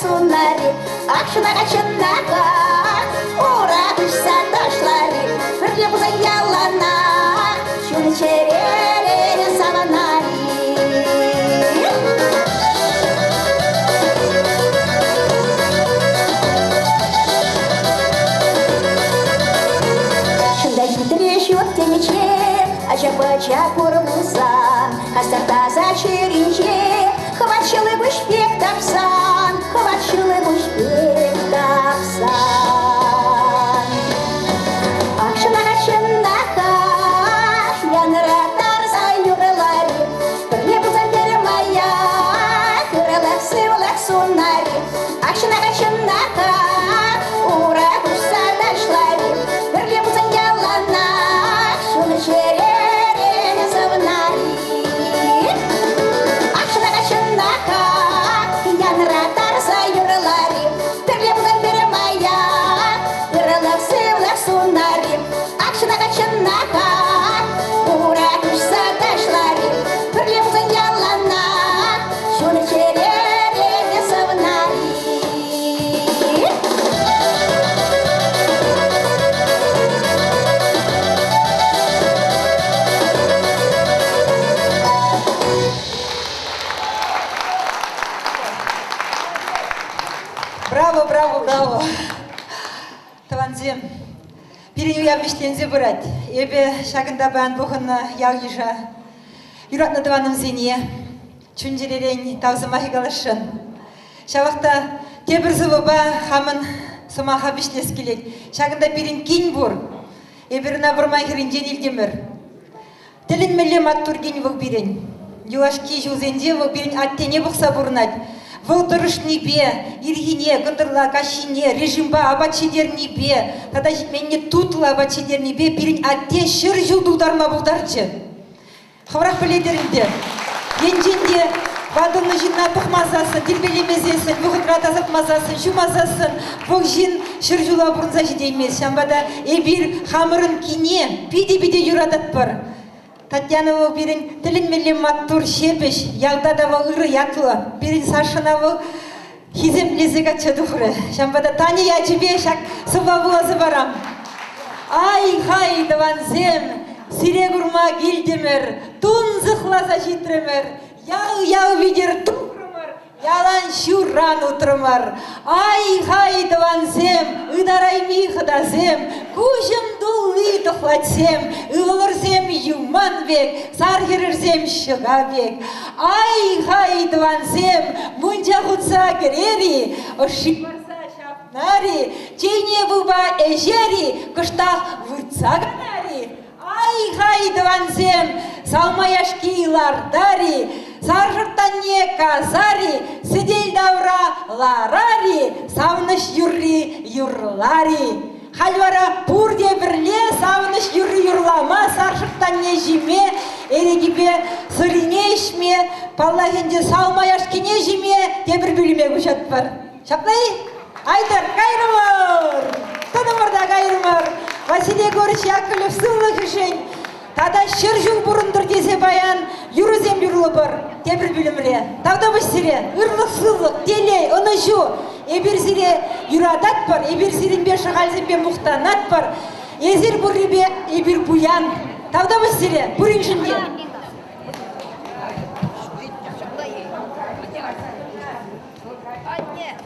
сунари, акшына качынака, ура кышса ташлари, бірле бұзан ялана, шуны черере саванари. Шундай хитреш yok темече, Ача-пача курмузан, Хастартаза черинче, Хватшылы бушпек тапсан, Хватшылы бушпек тапсан. Акшына качынака, Яныра тарза юрылари, Бірле бұзан термая, Кырылық сывылық сунари, Акшына качынака, Ура кушса ташлари, Бірле бұзан ялана, Шуны черере завнари. Акшына качынака, Яныра тарза юрылари, Бірле бұзан термая, Кырылық сывылық сунари, Акшына качынака, Ура кушса ташлари, Бірле бұзан ялана, Шуны черере завнари. Браво, браво, браво. Таванзем. Переню я вишлензе брать. Эбе шагында бан бухынна яғижа. Юратны даваным зене. Чунжеререн тавзыма хигалашын. Шавақта тебір зывыба хамын сымаха вишлес келет. Шагында перен кень бур. Эберна бұрмай хирен женелдемір. Тілін меле маттур ген вұқ берен. Юашки жузенде вұқ берен аттене бұқса бұрнат. Вұл дұрыш небе, иргине, гындырла, кашине, режимба, абачедер небе, тада менне тутла абачедер небе, берен атте шыр жылдударма бұлдарчы. Хаврақ біледерінде, енженде вадылны жинна тұқмазасын, дирбелемезесін, бұғытра тазып мазасын, шу мазасын, бұқ жин шыр жыла бұрынза жедеймес. Шамбада эбир хамырын кине, биде-биде юрадат бар. Татьянова берін тілін мелем маттур шепеш, ялдадава ұры ятлы, берін сашынавы хизем лезега чадухры. Шамбада тани я тебе шак сывавуазы барам. Ай, хай, даванзем, сирегурма гильдемер, тун зықлаза житремер, яу видер тухрымыр, ялан шурран утрымыр. Ай, хай, даванзем, ыдарайми хыдазем, кужым дулы тухлатсем, ылырзем юман бек, саргерерзем шыға бек. Ай, хай, даванзем, мунжа хутса керери, ошипарса шапнари, чейне буба эжери, кыштақ выртса ганари. Ай, хай, даванзем, салмаяшкилар дари, саржыртане казари, сидель давра ларари, савныш юрри юрлари. Хальвара пурде бірле, савныш юрри юрлама, саржыртане жиме, эрегипе сырине ишме, паллахенде салмаяшкине жиме, тебір бүліме күшат бар. Шаплай? Айдар, кайрымыр! Тынымырда кайрымыр! Василий Егорович Яковлев сыллық үшен. Тада шыр жыл бұрындыр десе баян, юрызем юрлы бар, тебір білімле. Тавда бұш сире, ұрлық сыллық, телей, ұны жу. Эбір сире юрадат бар, эбір сиренбе шағалзембе мұқтанат бар. Езір бұрребе, эбір буян. Тавда бұш сире, бұрын жінде. Нет.